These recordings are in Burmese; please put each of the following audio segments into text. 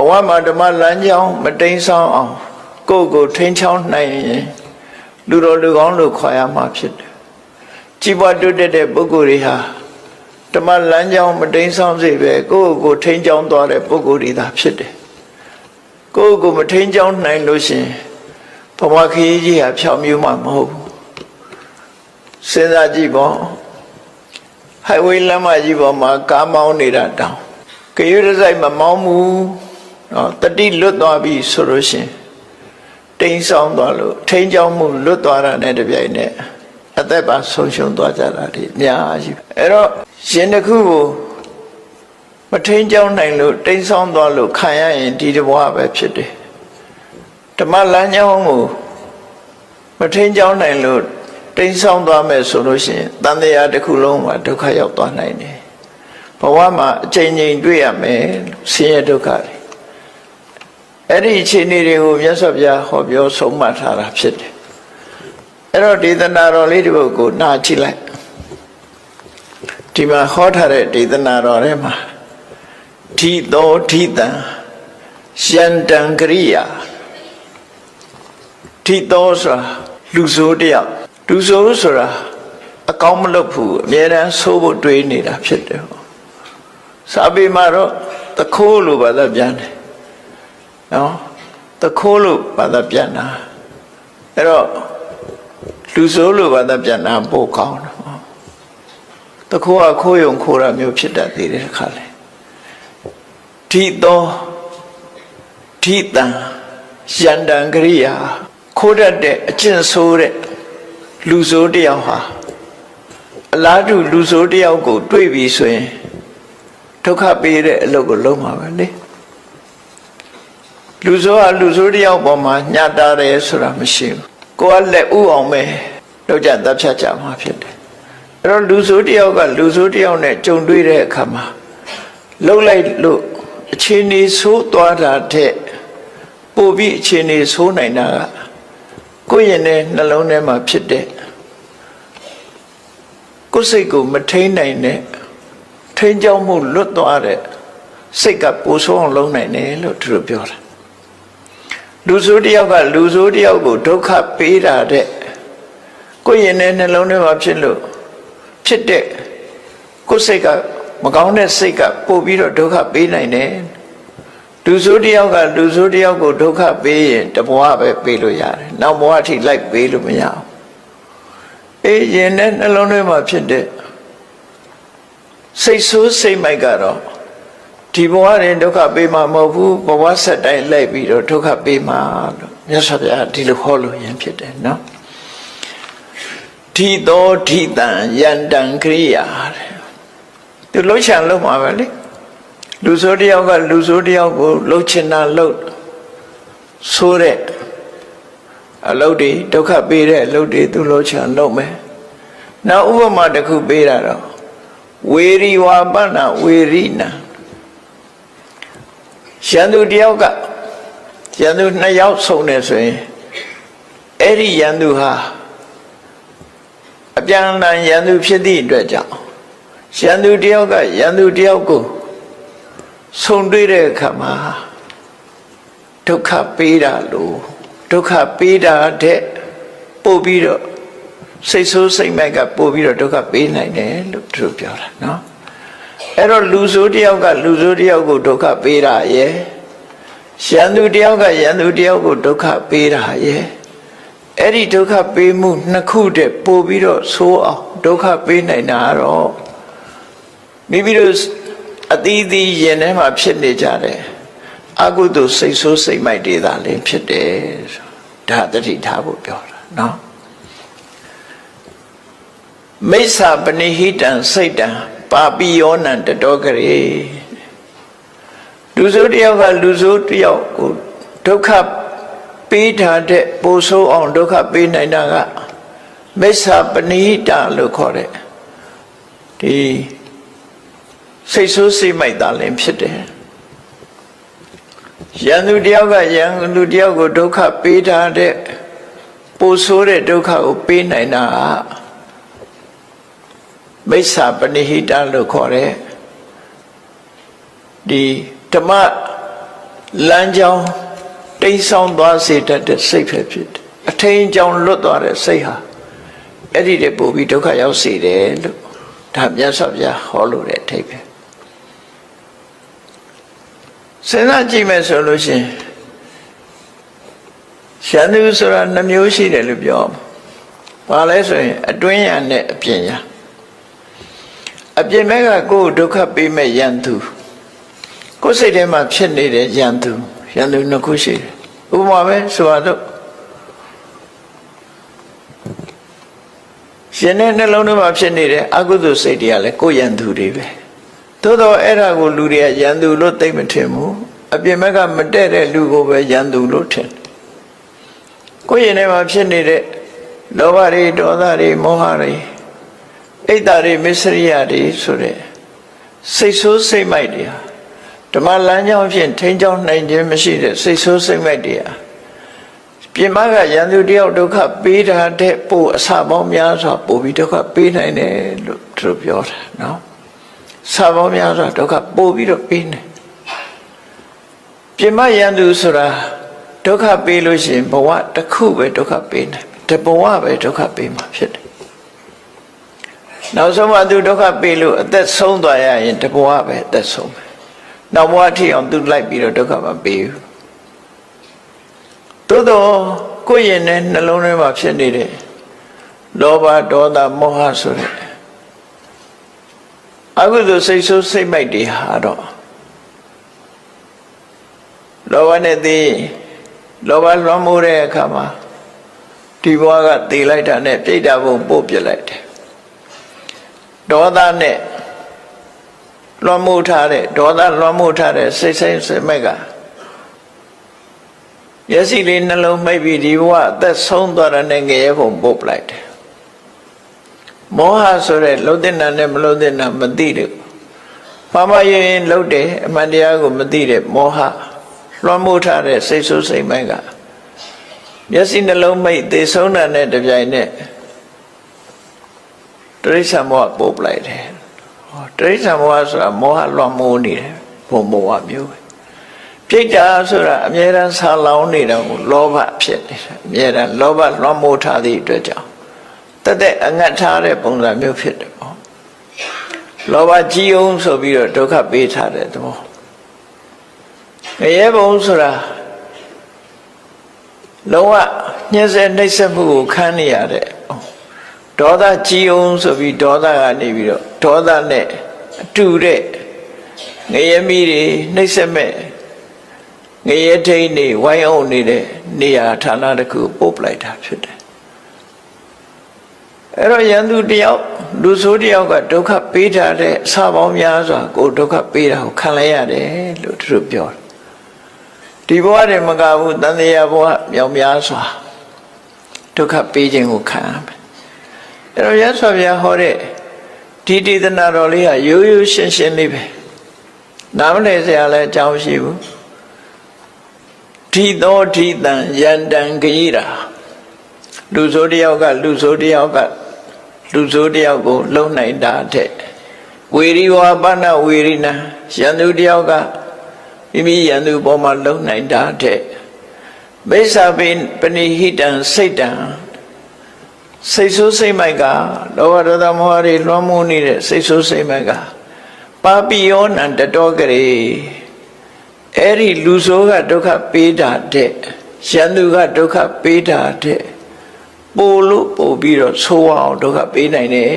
ဝမှာဓမ္မလမ်းကြောင်းမတိမ်ဆောင်အောင်ကိုထိန်းချောင်းနိုင်ရင်လူတော်လူကောင်းလို့ခေါ်ရမှာဖြစ်တယ်ကြီးပွားတိုးတက်တဲ့ပုဂ္ဂိုလ်တွေဟာဓမ္မလမ်းကြောင်းမတိမ်ဆောင်စေပဲကိုထိန်းချောင်းသွားတဲ့ပုဂ္ဂိုလ်တွေသာဖြစ်တယ်ကိုမထိန်းချောင်းနိုင်လို့ရှင်ဘဝခရီးကြီးဟာဖြောင့်မြူးမှာမဟုတ်ဘူးစဉ်းစားကြည့်ပေါ့ဟိုက်ဝေးလမ်းမကြီးပေါ်မှာကားမောင်းနေတာတောင်ကရွရစိုက်မမောင်းဘူးနော်တတိလွတ်သွားပြီဆိုလို့ရှင်တိမ်ဆောင်သွားလို့ထိန်းချောင်းမှုလွတ်သွားတာနဲ့တပြိုင်နက်အသက်ပါဆုံးရှုံးသွားကြတာဒီအများကြီးအဲ့တော့ရှင်တစ်ခုကိုမထိန်းချောင်းနိုင်လို့တိမ်ဆောင်သွားလို့ခံရရင်ဒီတဘဝပဲဖြစ်တယ်ဓမ္မလမ်းကြောင်းကိုမထိန်းချောင်းနိုင်လို့တိမ်ဆောင်သွားမယ်ဆိုလို့ရှိရင်တန်တရားတစ်ခုလုံးမှာဒုက္ခရောက်သွားနိုင်တယ်ဘဝမှာအချိန်ချင်းတွေ့ရမယ်ဆင်းရဲဒုက္ခတွေအဲ့ဒီအခြေအနေတွေကိုမြတ်စွာဘုရားဟောပြောဆုံးမထားတာဖြစ်တယ်အဲ့တော့ဒေသနာတော်လေးဒီဘုတ်ကိုနားကြည့်လိုက်ဒီမှာဟောထားတဲ့ဒေသနာတော်ထဲမှာဓိသောဓိတံယန္တံကရိယာဓိသောဆိုတာလူဆိုးတယောက်လူဆိုးဆိုတာအကောင်းမလုပ်ဘူးအမြဲတမ်းဆိုးဖို့တွေးနေတာဖြစ်တယ်စာပေမှာတော့တခိုးလို့ဘာသာပြန်တယ်နော်တခိုးလို့ဘာသာပြန်တာအဲ့တော့လူဆိုးလို့ဘာသာပြန်တာပို့ကောင်းတယ်တခိုးကခိုးယုံခိုးတာမျိုးဖြစ်တတ်သေးတယ်ခါလေဓိသောဓိတံယန္တံကရိယာခိုးတတ်တဲ့အကျင့်ဆိုးတဲ့လူဆိုးတယောက်ဟာအလားတူလူဆိုးတယောက်ကိုတွေ့ပြီဆိုရင်ဒုက္ခပေးတဲ့အလုပ်ကိုလုပ်မှာပဲလေလူဆိုးကလူဆိုးတယောက်ပေါ်မှာညှတာတယ်ဆိုတာမရှိဘူးကိုယ်ကလက်ဥအောင်ပဲလောက်ကြတပ်ဖြတ်ကြမှာဖြစ်တယ်အဲ့တော့လူဆိုးတယောက်ကလူဆိုးတယောက်နဲ့ကြုံတွေ့တဲ့အခါမှာလှုပ်လိုက်လို့အခြေအနေဆိုးသွားတာတဲ့ပို့ပြီးအခြေအနေဆိုးနိုင်တာကကိုယ့်ရင်ထဲနှလုံးထဲမှာဖြစ်တဲ့ကိုယ်စိတ်ကိုမထိန်းနိုင်တဲ့ထိန်းကြောင်းမှုလွတ်သွားတဲ့စိတ်ကပိုဆိုးအောင်လုပ်နိုင်တယ်လို့သူတို့ပြောတာလူဆိုးတယောက်ကလူဆိုးတယောက်ကိုဒုက္ခပေးတာတဲ့ကိုယ့်ရင်ထဲနှလုံးထဲမှာဖြစ်လို့ဖြစ်တဲ့ကိုယ်စိတ်ကမကောင်းတဲ့စိတ်ကပို့ပြီးတော့ဒုက္ခပေးနိုင်တယ်လူဆိုးတယောက်ကလူဆိုးတယောက်ကိုဒုက္ခပေးရင်တဘဝပဲပေးလို့ရတယ်နောက်ဘဝထိလိုက်ပေးလို့မရဘူးအေးရင်နဲ့နှလုံးထဲမှာဖြစ်တဲ့စိတ်ဆိုးစိတ်မိုက်ကတော့ဒီဘဝရင်ဒုက္ခပေးမှာမဟုတ်ဘူးဘဝဆက်တိုင်းလိုက်ပြီးတော့ဒုက္ခပေးမှာလို့မြတ်စွာဘုရားဒီလိုဟောလို့ရင်ဖြစ်တယ်နော်ဓိသောဓိတံယန္တံကရိယာတဲ့သူလှုပ်ရှားလို့မှာပဲလေလူဆိုးတယောက်ကလူဆိုးတယောက်ကိုလှုပ်ချင်တာလှုပ်ဆိုးတဲ့အလုပ်တွေဒုက္ခပေးတဲ့အလုပ်တွေသူလှုပ်ချင်လှုပ်မယ်နောက်ဥပမာတစ်ခုပေးတာတော့ဝေရီဝါပနဝေရိနာရန်သူတယောက်ကရန်သူနှစ်ယောက်ဆုံနေဆိုရင်အဲ့ဒီရန်သူဟာအပြန်အလှန်ရန်သူဖြစ်သည့်အတွက်ကြောင့်ရန်သူတယောက်ကရန်သူတယောက်ကိုဆုံတွေ့တဲ့အခါမှာဒုက္ခပေးတာလို့ဒုက္ခပေးတာတဲ့ပို့ပြီးတော့စိတ်ဆိုးစိတ်မိုက်ကပို့ပြီးတော့ဒုက္ခပေးနိုင်တယ်လို့သူတို့ပြောတာနော်အဲ့တော့လူဆိုးတယောက်ကလူဆိုးတယောက်ကိုဒုက္ခပေးတာရဲ့ရန်သူတယောက်ကရန်သူတယောက်ကိုဒုက္ခပေးတာရဲ့အဲ့ဒီဒုက္ခပေးမှုနှစ်ခုတည်းပို့ပြီးတော့ဆိုးအောင်ဒုက္ခပေးနိုင်တာတော့မိမိတို့အသီးသီးရင်ထဲမှာဖြစ်နေကြတယ်အကုသိုလ်စိတ်ဆိုးစိတ်မိုက်တွေသာလင်းဖြစ်တယ်ဒါတတိထားဖို့ပြောတာနော်မိစ္ဆာပနိဟိတံစိတ်တံပါပိယောနံတတောကရေလူဆိုးတယောက်ကလူဆိုးတယောက်ကိုဒုက္ခပေးထားတဲ့ပိုဆိုးအောင်ဒုက္ခပေးနိုင်တာကမိစ္ဆာပနိဟိတလို့ခေါ်တဲ့ဒီစိတ်ဆိုးစိတ်မိုက်တာလည်းဖြစ်တယ်ရန်သူတယောက်ကရန်သူတယောက်ကိုဒုက္ခပေးထားတဲ့ပိုဆိုးတဲ့ဒုက္ခကိုပေးနိုင်တာမိစ္ဆာပနိဟိတလို့ခေါ်တဲ့ဒီဓမ္မ လမ်းကြောင်းတိမ်ဆောင်သွားစေတတ်တဲ့စိတ်ပဲဖြစ်တယ်အထင်းကြောင်းလွတ်သွားတဲ့စိတ်ဟာအဲ့ဒီတည်းပို့ပြီးဒုက္ခရောက်စေတယ်လို့ဒါမြတ်စွာဘုရားဟောလို့တဲ့အထိပ္ပယ်စဉ်းစားကြည့်မယ်ဆိုလို့ရှိရင်ရန်သူဆိုတာနှမျိုးရှိတယ်လို့ပြောပါလဲဆိုရင်အတွင်းရန်နဲ့အပြင်ရန်အပြင်ဘက်ကကိုယ်ဒုက္ခပေးမဲ့ရန်သူကိုယ်စိတ်ထဲမှာဖြစ်နေတဲ့ရန်သူနှစ်ခုရှိတယ်ဥပမာပဲဆိုတော့ရှင်တဲ့နှလုံးထဲမှာဖြစ်နေတဲ့အကုသိုလ်စိတ်တွေကလည်းကိုယ်ရန်သူတွေပဲသို့တော့အဲ့ဒါကိုလူတွေကရန်သူလို့သိမထင်ဘူးအပြင်ဘက်ကမတည့်တဲ့လူကိုပဲရန်သူလို့ထင်ကိုယ်ရင်ထဲမှာဖြစ်နေတဲ့လောဘတွေဒေါသတွေမောဟတွေအိတ်တာတွေမစ္စရိယတွေဆိုတဲ့စိတ်ဆိုးစိတ်မိုက်တွေဟာဓမ္မလမ်းကြောင်းဖြင့်ထိန်းချောင်းနိုင်ခြင်းမရှိတဲ့စိတ်ဆိုးစိတ်မိုက်တွေဟာပြင်မကရန်သူတယောက်ဒုက္ခပေးတာတဲ့ပို့အစပေါင်းများစွာပို့ပြီးဒုက္ခပေးနိုင်တယ်လို့သူတို့ပြောတာနော်အစပေါင်းများစွာဒုက္ခပို့ပြီးတော့ပေးနေပြင်မရန်သူဆိုတာဒုက္ခပေးလို့ရှိရင်ဘဝတစ်ခုပဲဒုက္ခပေးနိုင်တဘဝပဲဒုက္ခပေးမှာဖြစ်တယ်နောက်ဆုံးမှသူဒုက္ခပေးလို့အသက်ဆုံးသွားရရင်တဘဝပဲအသက်ဆုံးမယ်နောက်ဘဝထိအောင်သူလိုက်ပြီးတော့ဒုက္ခမပေးဘူးသို့တော့ကိုယ်ရင်နဲ့နှလုံးထဲမှာဖြစ်နေတဲ့လောဘဒေါသမောဟဆိုတဲ့အကုသိုလ်စိတ်ဆိုးစိတ်မိုက်တွေဟာတော့လောဘနဲ့သိလောဘလွှမ်းမိုးတဲ့အခါမှာဒီဘဝကတည်လိုက်တာနဲ့ပြိတ္တာဘုံပို့ပြလိုက်တယ်ဒေါသနဲ့လွှမ်းမိုးထားတဲ့ဒေါသလွှမ်းမိုးထားတဲ့စိတ်စိတ်မိုက်ကမျက်စိလေးနှလုံးမိတ်ပြီးဒီဘဝအသက်ဆုံးသွားတဲ့ငရဲဘုံပို့ပလိုက်တယ်မောဟဆိုတဲ့လှုပ်တဲ့နာနဲ့မလှုပ်တဲ့နာမသိတယ်ဘာမှရင်လှုပ်တယ်အမှန်တရားကိုမသိတဲ့မောဟလွှမ်းမိုးထားတဲ့စိတ်ဆိုးစိတ်မိုက်ကမျက်စိနှလုံးမိတ်သေဆုံးတာနဲ့တပြိုင်နက်တိရစ္ဆာန်မောဟပို့ပလိုက်တယ်တိရစ္ဆာန်မောဟဆိုတာမောဟလွှမ်းမိုးနေတယ်ဘုံဘဝမျိုးပဲပြိတ္တာဆိုတာအမြဲတမ်းဆာလောင်နေတာကိုလောဘဖြစ်နေတယ်အမြဲတမ်းလောဘလွှမ်းမိုးထားသည့်အတွက်ကြောင့်တက်တဲ့အငတ်ထားတဲ့ပုံစံမျိုးဖြစ်တယ်ပေါ့လောဘကြီးအောင်ဆိုပြီးတော့ဒုက္ခပေးထားတဲ့သဘောငရဲဘုံဆိုတာလုံးဝညှင်းဆဲနှိပ်စက်မှုကိုခံနေရတဲ့ဒေါသကြီးအောင်ဆိုပြီးဒေါသကနေပြီးတော့ဒေါသနဲ့အတူတဲ့ငရဲမီးတွေနှိပ်စက်မဲ့ငရဲထိန်နေဝိုင်းအောင်နေတဲ့နေရာဌာနတစ်ခုပို့ပလိုက်တာဖြစ်တယ်အဲ့တော့ရန်သူတယောက်လူဆိုးတယောက်ကဒုက္ခပေးထားတဲ့အစာပေါင်းများစွာကိုဒုက္ခပေးတာကိုခံလိုက်ရတယ်လို့သူတို့ပြောတယ်ဒီဘဝတည်းမကဘူးတန်တရားဘဝမြောက်များစွာဒုက္ခပေးခြင်းကိုခံရမယ်အဲ့တော့ရသော်ဗျာဟောတဲ့ဒီဒေသနာတော်လေးကရိုးရိုးရှင်းရှင်းလေးပဲနားမလည်စရာလည်းအကြောင်းရှိဘူးဒီသောဒီတံယန္တံဂိရာလူဆိုးတယောက်ကလူဆိုးတယောက်ကလူဆိုးတယောက်ကိုလုံနိုင်တာတဲ့ဝေရိဝါပနဝေရိနာယန္တုတယောက်ကမိမိယန္တုပေါ်မှာလုံနိုင်တာတဲ့မိစ္ဆာပဏိဟိတံစိတ်တံစိတ်ဆိုးစိတ်မိုက်ကလောဘဒေါသမောဟတွေလွှမ်းမိုးနေတဲ့စိတ်ဆိုးစိတ်မိုက်ကပါပိယောနံတတောကရေအဲ့ဒီလူဆိုးကဒုက္ခပေးတာတဲ့ယန္တုကဒုက္ခပေးတာတဲ့ပို့လို့ပို့ပြီးတော့ဆိုးအောင်ဒုက္ခပေးနိုင်တယ်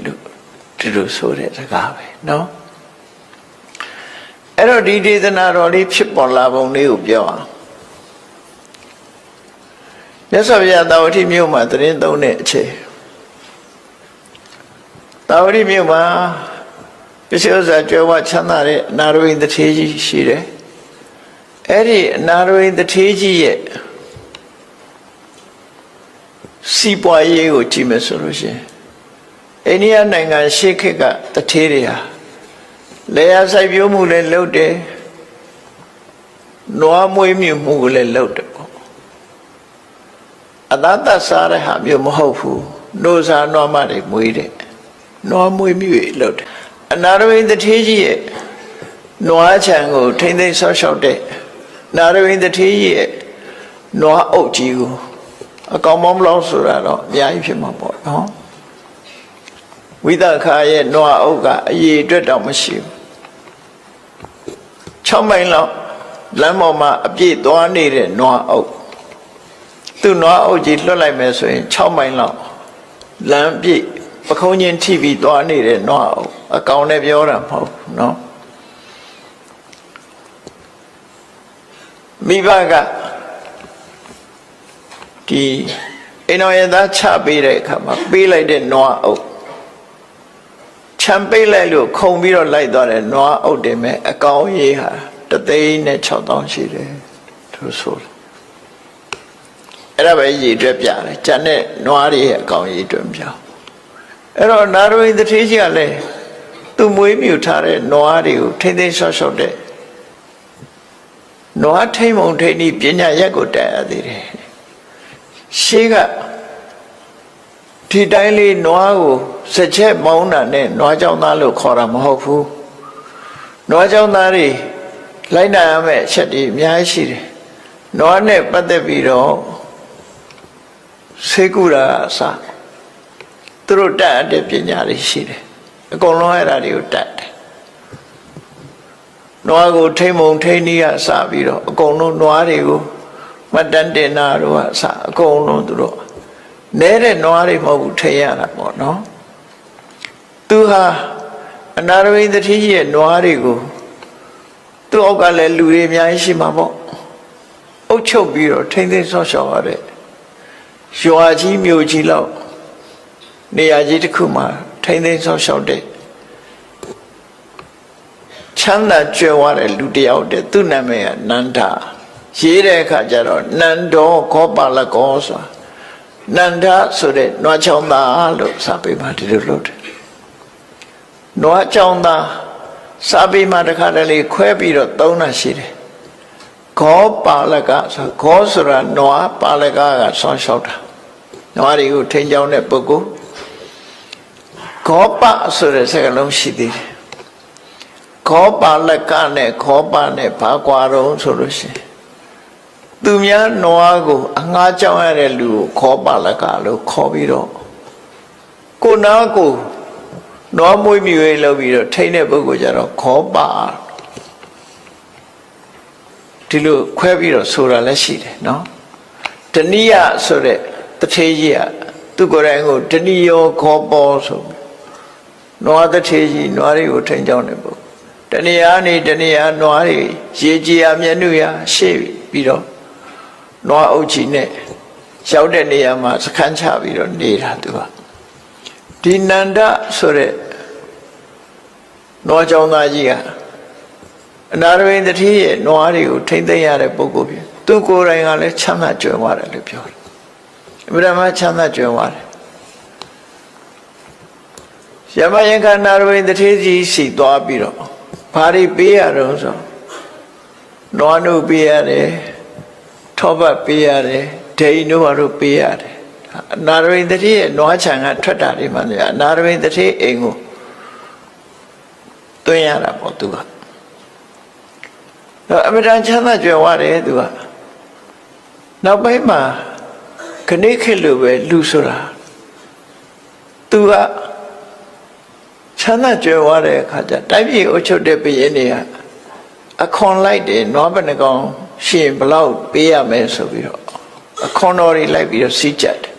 လို့ဒီလိုဆိုတဲ့စကားပဲเนาะအဲ့တော့ဒီဒေသနာတော်လေးဖြစ်ပေါ်လာပုံလေးကိုပြောအောင်မြတ်စွာဘုရားတာဝတိမြို့မှာသတင်းသုံးတဲ့အချိန်တာဝတိမြို့မှာပစ္စည်းဥစ္စာကြွယ်ဝချမ်းသာတဲ့အနာရဝိတထေကြီးရှိတယ်အဲ့ဒီအနာရဝိတထေကြီးရဲ့စီးပွားရေးကိုကြည့်မယ်ဆိုလို့ရှိရင်အိန္ဒိယနိုင်ငံရှေးခေတ်ကတထေးတွေဟာလေယာစိုက်ပျိုးမှုလည်းလုပ်တယ်နွားမွေးမြူမှုကိုလည်းလုပ်တယ်ပေါ့အသာတစားတဲ့ဟာမျိုးမဟုတ်ဘူးနှိုးစားနွားမတွေမွေးတယ်နွားမွေးမြူတွေလုပ်တယ်အနာရဝိတထေးကြီးရဲ့နွားခြံကိုထိမ့်သိမ်းဆောက်ရှောက်တဲ့ နာရဝိန္ဒထေးရဲ့နွားအုပ်ကြီးကိုအကောင်မောင်းမလို့ဆိုတာတော့အများကြီးဖြစ်မှာပေါ့နော်ဝိသခာရဲ့နွားအုပ်ကအရေးအတွက်တော့မရှိဘူး6မိုင်လောက်လမ်းပေါ်မှာအပြည့်သွားနေတဲ့နွားအုပ်သူ့နွားအုပ်ကြီးလွတ်လိုက်မယ်ဆိုရင်6မိုင်လောက်လမ်းပြည့်ပခုံးချင်းထိပြီးသွားနေတဲ့နွားအုပ်အကောင်နဲ့ပြောတာမဟုတ်ဘူးနော်မိဘကဒီအိမ်တော်ရဲ့သားချပေးတဲ့အခါမှာပေးလိုက်တဲ့နွားအုပ်ချမ်းပေးလိုက်လို့ခုံပြီးတော့လိုက်သွားတဲ့နွားအုပ်တယ်မဲ့အကောင်ရေးဟာ1,600,000ရှိတယ်သူဆိုတယ်အဲ့ဒါပဲရည်အတွက်ပြတယ်ကျန်တဲ့နွားတွေရဲ့အကောင်ရည်အတွက်ပြောင်းအဲ့တော့နာရဝိန္ဒထေးကြီးကလည်းသူမွေးမြူထားတဲ့နွားတွေကိုထိမ့်သိမ်းဆော့ဆော့တဲ့နွားထိမ့်မုံထိမ့်ဤပညာရက်ကိုတက်ရသေးတယ်ရှေးကဒီတိုင်းလေးနွားကိုစက်ချက်မောင်းတာနဲ့နွားကြောင်သားလို့ခေါ်တာမဟုတ်ဘူးနွားကြောင်သားတွေလိုက်နိုင်ရမယ့်အချက်တွေအများကြီးရှိတယ်နွားနဲ့ပတ်သက်ပြီးတော့ဆေးကုတာအစသူတို့တတ်တဲ့ပညာတွေရှိတယ်အကုန်လုံးအဲ့ဒါတွေကိုတတ်တယ်နွားကိုထိမ့်မုံထိမ့်နည်းကစပြီးတော့အကုန်လုံးနွားတွေကိုမတန်တင်နာတို့ကအစအကုန်လုံးသူတို့နဲတဲ့နွားတွေမဟုတ်ဘူးထိရတာပေါ့နော်သူဟာအနာရဝိန္ဒထေးရဲ့နွားတွေကိုသူ့အောက်ကလည်းလူတွေအများကြီးရှိမှာပေါ့အုပ်ချုပ်ပြီးတော့ထိမ့်သိမ်းဆော့ရှော့ရတဲ့ရွာကြီးမြို့ကြီးလောက်နေရာကြီးတစ်ခုမှာထိမ့်သိမ်းဆော့ရှော့တဲ့ချမ်းသာကြွယ်ဝတဲ့လူတယောက်တဲ့သူ့နာမည်ကနန္ဒာရေးတဲ့အခါကျတော့နန္ဒောခောပါလကောဆိုတာနန္ဒာဆိုတဲ့နွားချောင်းသားလို့စာပေမှာဒီလိုလုပ်တယ်နွားချောင်းသားစာပေမှာတစ်ခါတလေခွဲပြီးတော့သုံးတာရှိတယ်ခောပါလကဆိုခောဆိုတာနွားပါလကကဆောင်းလျှောက်တာနွားတွေကိုထိန်းချောင်းတဲ့ပုဂ္ဂိုလ်ခောပဆိုတဲ့စကားလုံးရှိသေးတယ်ခောပါလကနဲ့ခောပနဲ့ဘာကွာတော့ဆိုလို့ရှိရင်သူများနွားကိုအငှားကြောင်းရတဲ့လူကိုခောပါလကလို့ခေါ်ပြီးတော့ကိုနာကိုနွားမွေးမြူရေးလုပ်ပြီးတော့ထိန်းတဲ့ပုဂ္ဂိုလ်ကြတော့ခောပါဒီလိုခွဲပြီးတော့ဆိုတာလည်းရှိတယ်နော်တဏိယဆိုတဲ့တထေးကြီးကသူကိုယ်တိုင်ကိုတဏိယောခောပေါ်ဆိုနွားတထေးကြီးနွားတွေကိုထိန်းကြောင်းတဲ့ပုဂ္ဂိုလ်တဏိယနေတဏိယနွားတွေရေကြီးရမျက်နှာရရှေ့ပြီးတော့နွားအုပ်ကြီးနဲ့ရောက်တဲ့နေရာမှာစခန်းချပြီးတော့နေတာသူကဒီနန္ဒဆိုတဲ့နွားကြောင်သားကြီးကအနာရဝိန္ဒထေးရဲ့နွားတွေကိုထိမ့်သိမ်းရတဲ့ပုဂ္ဂိုလ်ဖြစ်သူကိုယ်တိုင်ကလည်းချမ်းသာကြွယ်ဝတယ်လို့ပြောတယ်အမှန်မှချမ်းသာကြွယ်ဝတယ်ယမယံခနာရဝိန္ဒထေးကြီးစီသွားပြီးတော့ဘာတွေပေးရတော့ဆိုနွားနုပေးရတယ်ထောပတ်ပေးရတယ်ဒိန်တို့ဘာလို့ပေးရတယ်အနာရဝိန္ဒထေးရဲ့နွားခြံကထွက်တာတွေမှလည်းအနာရဝိန္ဒထေးအိမ်ကိုသွင်းရတာပေါ့သူကအမြဲတမ်းချမ်းသာကြွယ်ဝတယ်သူကနောက်ပိုင်းမှာခဏခေတ်လိုပဲလူဆိုတာသူကချမ်းသာကြွယ်ဝတဲ့အခါကျတိုင်းပြည်အုပ်ချုပ်တဲ့ဘုရင်တွေကအခွန်လိုက်တယ်နွားဘယ်နှကောင်ရှင်ဘလောက်ပေးရမယ်ဆိုပြီးတော့အခွန်တော်တွေလိုက်ပြီးတော့စီးကြတယ်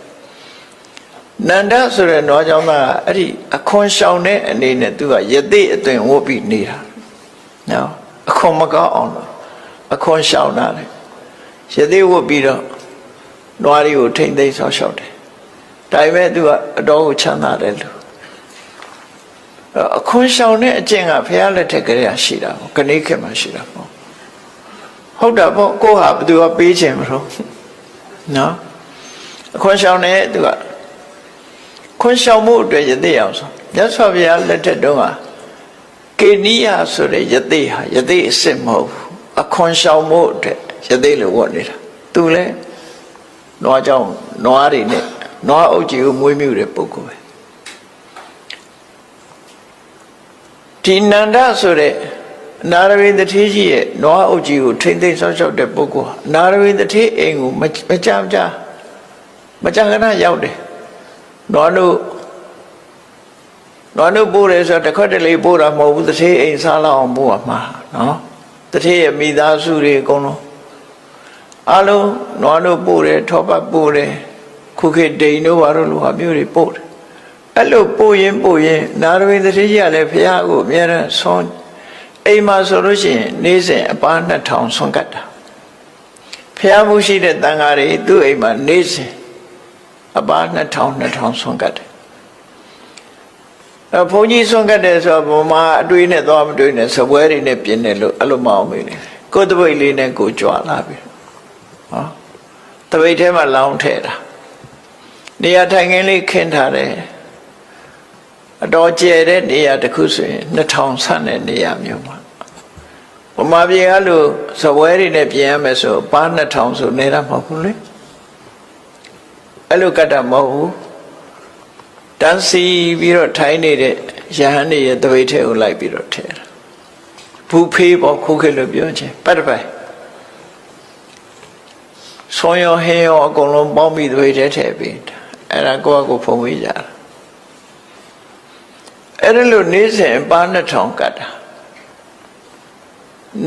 နန္ဒဆိုတဲ့နွားကြောင့်ကအဲ့ဒီအခွန်ရှောင်တဲ့အနေနဲ့သူကယသိအသွင်ဝတ်ပြီးနေတာနော်အခွန်မကောင်းအောင်လို့အခွန်ရှောင်တာလေယသိဝတ်ပြီးတော့နွားတွေကိုထိမ့်သိမ်းဆောက်ရှောက်တယ်ဒါပေမဲ့သူကအတော်ကိုချမ်းသာတယ်လို့အခွန်ရှောင်တဲ့အကျင့်ကဘုရားလက်ထက်ကလေးရှိတာပေါ့ခဏခေတ်မှာရှိတာပေါ့ဟုတ်တာပေါ့ကိုဟာဘသူကပေးခြင်းမလို့နော်အခွန်ရှောင်တဲ့သူကခွန်ရှောင်မှုအတွက်ယသိအောင်ဆိုမြတ်စွာဘုရားလက်ထက်တုန်းကကေနိယဆိုတဲ့ယသိဟာယသိအစ်စ်မဟုတ်ဘူးအခွန်ရှောင်မှုအတွက်ယသိလို့ဝတ်နေတာသူလဲနွားကြောင့်နွားတွေနဲ့နွားအုပ်ကြီးကိုမွေးမြူတဲ့ပုဂ္ဂိုလ်ပဲဒီနန္ဒဆိုတဲ့ နာရဝိတ္ထေကြီးရဲ့နွားအုပ်ကြီးကိုထိမ့်သိမ်းဆောက်ရှောက်တဲ့ပုဂ္ဂိုလ်ဟာနာရဝိတ္ထေအိမ်ကိုမကြာခဏရောက်တယ်နွားတို့ပို့တယ်ဆိုတော့တစ်ခွက်တလေပို့တာမဟုတ်ဘူးတထေးအိမ်စားလောက်အောင်ပို့ရမှာနော်တထေးရဲ့မိသားစုတွေအကုန်လုံးအလုံးနွားတို့ပို့တယ်ထောပတ်ပို့တယ်ခုခေတ်ဒိန်တို့ဘာလို့လူဟာမျိုးတွေပို့တယ်အဲ့လိုပို့ရင်နာရဝိတ္ထေကြီးကလည်းဘုရားကိုအမြဲတမ်းဆွမ်းအိမ်မှာဆိုလို့ရှိရင်နေ့စဉ်အပါ2000ဆွမ်းကတ်တာဘုရားမှုရှိတဲ့တန်ဃာတွေသူ့အိမ်မှာနေ့စဉ်အပါ2000ဆွမ်းကတ်တယ်ဘုန်းကြီးဆွမ်းကတ်တယ်ဆိုတော့ဘုံမှာအတွေ့နဲ့သွားမတွေ့နဲ့စပွဲတွေနဲ့ပြင်းတယ်လို့အဲ့လိုမအောင်မေးတယ်ကိုယ်တပိတ်လေးနဲ့ကိုကြွလာပြီဟောတပိတ်ထဲမှာလောင်းထည့်တာနေရာထိုင်ခင်းလေးခင်းထားတယ်အတော်ကျယ်တဲ့နေရာတစ်ခုဆိုရင်2000ဆန့်တဲ့နေရာမျိုးမှာဘုမာပြေကလို့စပွဲတွေနဲ့ပြင်ရမယ်ဆိုပါ2000ဆိုနေတာမဟုတ်ဘူးလေအဲ့လိုကတ်တာမဟုတ်ဘူးတန်းစီပြီးတော့ထိုင်နေတဲ့ယဟန်တွေရဲ့တပိတ်ထဲကိုလိုက်ပြီးတော့ထည့်တာဘူဖေးပေါ်ခုခေတ်လို့ပြောချင်းပတ်တပိုင်ဆွန်ရောဟင်းရောအကုန်လုံးပေါင်းပြီးတပိတ်ထဲထည့်ပြီးအဲ့ဒါကိုယ့်အကိုဖုံးဝေးကြတာအဲ့ဒါလို့နေ့စဉ်ပါ2000ကတ်တာ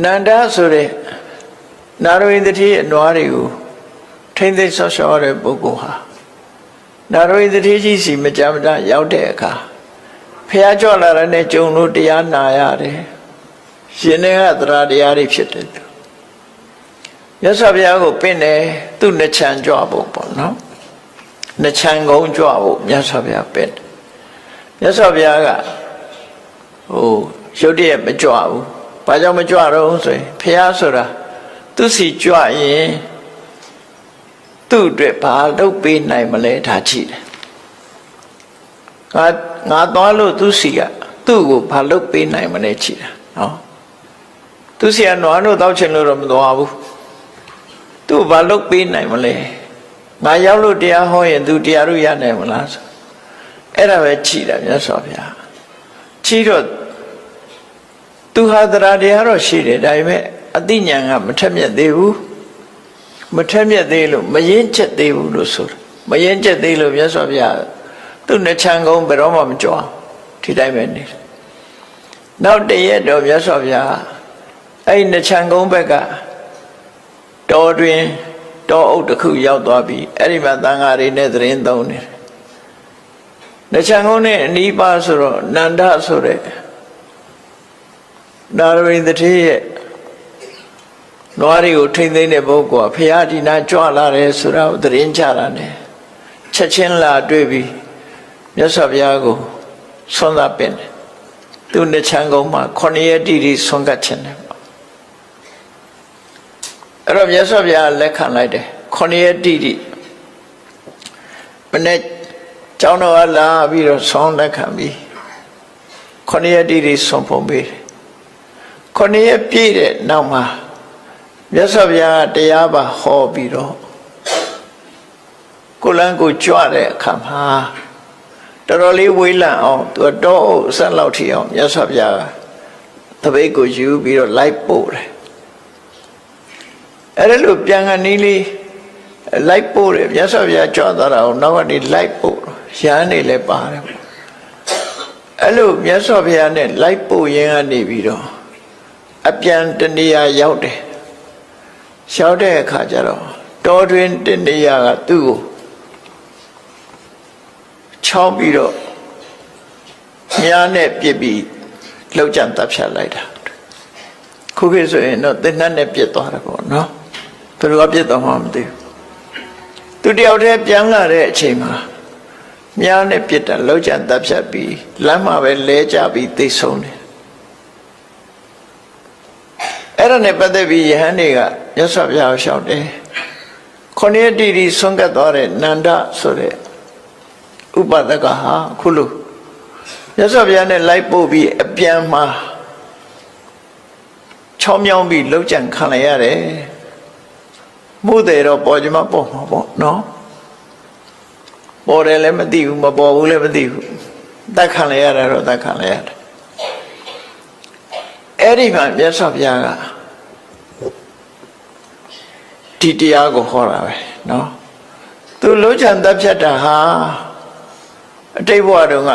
နန္ဒဆိုတဲ့နာရဝိတ္ထေရဲ့နွားတွေကိုထိမ့်သိမ်းဆောက်ရှောက်ရတဲ့ပုဂ္ဂိုလ်ဟာနာရဝိတ္ထေကြီးစီမကြမ်းမတရောက်တဲ့အခါဖះကြွလာတဲ့ကျုံလို့တရားနာရတယ်ရှင်တွေကသရတရားတွေဖြစ်တယ်မြတ်စွာဘုရားကိုပင့်တယ်သူ့နှချမ်းကြွဖို့ပေါ့နော်နှချမ်းကုန်းကြွဖို့မြတ်စွာဘုရားပင့်မြတ်စွာဘုရားကရုပ်တရက်မကြွဘူးဘာကြောင့်မကြွတော့ဆိုရင်ဖះဆိုတာသူစီကြွရင်သူ့အတွက်ဘာလုပ်ပေးနိုင်မလဲဒါကြည့်တယ်ငါသွားလို့သူစီကသူ့ကိုဘာလုပ်ပေးနိုင်မလဲကြည့်တာနော်သူစီကနွားတို့တောက်ချင်လို့တော့မသွားဘူးသူ့ဘာလုပ်ပေးနိုင်မလဲငါရောက်လို့တရားဟောရင်သူတရားတို့ရနိုင်မလားဆိုအဲ့ဒါပဲကြည့်တာမြတ်စွာဘုရားကြည့်တော့သူဟာတရားတော့ရှိတယ်ဒါပေမဲ့အသိဉာဏ်ကမထက်မြက်သေးဘူးမထက်မြက်သေးလို့မရင်းချက်သေးဘူးလို့ဆိုတာမရင်းချက်သေးလို့မြတ်စွာဘုရားသူ့နှချမ်းကုန်းဘယ်တော့မှမကြွအောင်ဒီတိုင်းပဲနေနောက်တရက်တော့မြတ်စွာဘုရားအဲ့နှချမ်းကုန်းဘက်ကတောတွင်တောအုပ်တစ်ခုရောက်သွားပြီအဲ့ဒီမှာသံဃာတွေနဲ့သတင်းသုံးနေတယ်နှချမ်းကုန်းနဲ့အနီးပါဆိုတော့နန္ဒဆိုတဲ့နာရဝိတ္ထေရဲ့နွားတွေကိုထိမ့်သိမ်းတဲ့ပုဂ္ဂိုလ်ကဖရာဒီနာကြွလာတယ်ဆိုတာကိုသတင်းကြတာနဲ့ချက်ချင်းလာတွေ့ပြီးမြတ်စွာဘုရားကိုဆွမ်းသာပင်တယ်သူနှချမ်းကုန်းမှာ9ရက်တိတိဆွမ်းကတ်ခြင်းတယ်အဲ့တော့မြတ်စွာဘုရားလက်ခံလိုက်တယ်9ရက်တိတိမနေ့ကျောင်းတော်ကလာပြီးတော့ဆွမ်းလက်ခံပြီး9ရက်တိတိဆွမ်းဖုံးပေးတယ်9ရက်ပြည့်တဲ့နောက်မှာမြတ်စွာဘုရားတရားပါဟောပြီးတော့ကိုလန်းကိုကြွတဲ့အခါမှာတော်တော်လေးဝေးလံအောင်သူတော့အဆက်လောက်ထိအောင်မြတ်စွာဘုရားတပိတ်ကိုယူပြီးတော့လိုက်ပို့တယ်အဲ့ဒါလို့ပြန်ကနေလေးလိုက်ပို့တယ်မြတ်စွာဘုရားကြွသွားတာကိုနောက်ကနေလိုက်ပို့ရဟန်းနေလည်းပါတယ်အဲ့လိုမြတ်စွာဘုရားနဲ့လိုက်ပို့ရင်းကနေပြီးတော့အပြန်တနေရာရောက်တယ်ရောက်တဲ့အခါကျတော့တောတွင်တနေရာကသူ့ကိုချောင်းပြီးတော့မြားနဲ့ပြစ်ပြီးလှုပ်ကြံတပ်ဖြတ်လိုက်တာခုခေတ်ဆိုရင်တော့သင်္နတ်နဲ့ပြစ်သွားတယ်ပေါ့နော်ဘယ်လိုပြစ်သွားမှမသိဘူးသူတယောက်တည်းပြန်လာတဲ့အချိန်မှာမြားနဲ့ပြစ်တာလှုပ်ကြံတပ်ဖြတ်ပြီးလမ်းမှာပဲလဲကျပြီးသိဆုံးတယ်အဲ့ဒါနဲ့ပတ်သက်ပြီးယဟန်တွေကမြတ်စွာဘုရားကိုလျှောက်တယ်9ရက်တိတိဆွမ်းကတ်သွားတဲ့နန္ဒဆိုတဲ့ဥပဒကဟာခုလိုမြတ်စွာဘုရားနဲ့လိုက်ပို့ပြီးအပြန်မှာချောင်းမြောင်းပြီးလှုပ်ကြံခံလိုက်ရတယ်မို့တယ်တော့ပေါ်ကြမှာပေါ်မှာပေါ့နော်ပေါ်တယ်လည်းမသိဘူးမပေါ်ဘူးလည်းမသိဘူးတတ်ခံလိုက်ရတာတော့တတ်ခံလိုက်ရတယ် အဲ့ဒီမှာမြတ်စွာဘုရားကဒီတရားကိုဟောတာပဲနော်သူလုံးချံတပ်ဖြတ်တာဟာအတိတ်ဘဝတုန်းက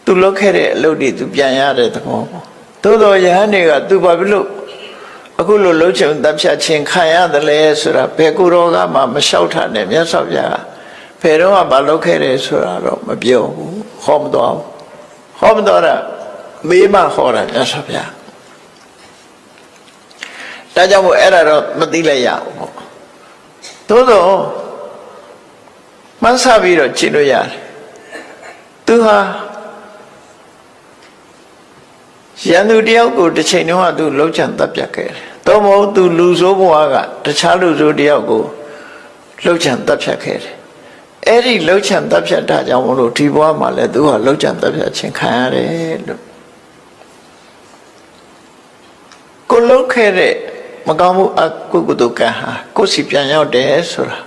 သူလုပ်ခဲ့တဲ့အလုပ်တွေသူပြန်ရတဲ့သဘောပေါ့သို့တော်ယဟန်တွေကသူဘာဖြစ်လို့အခုလိုလုံးချံတပ်ဖြတ်ခြင်းခံရတယ်လဲဆိုတာဘယ်ကိုယ်တော်ကမှမလျှောက်ထားနဲ့မြတ်စွာဘုရားဘယ်တော့မှမလုပ်ခဲ့တယ်ဆိုတာတော့မပြောဘူးဟောမတော်ဘူးဟောမတော်တာမေးမှဟောတာမြတ်စွာဘုရားဒါကြောင့်မို့အဲ့ဒါတော့မသိလိုက်ရဘူးပေါ့သို့တော့မှန်းဆပြီးတော့ကြည့်လို့ရတယ်သူဟာရန်သူတယောက်ကိုတစ်ချိန်တုန်းကသူလှုပ်ချန်တပ်ပြတ်ခဲ့တယ်တော့မဟုတ်သူလူဆိုးဘဝကတခြားလူဆိုးတယောက်ကိုလှုပ်ချန်တပ်ဖြတ်ခဲ့တယ်အဲ့ဒီလှုပ်ချန်တပ်ဖြတ်တာကြောင့်မလို့ဒီဘဝမှာလည်းသူဟာလှုပ်ချန်တပ်ဖြတ်ခြင်းခံရတယ်လို့ကိုလှုပ်ခဲ့တဲ့မကောင်းမှုအကုသိုလ်ကံဟာကိုယ်စီပြန်ရောက်တယ်ဆိုတာ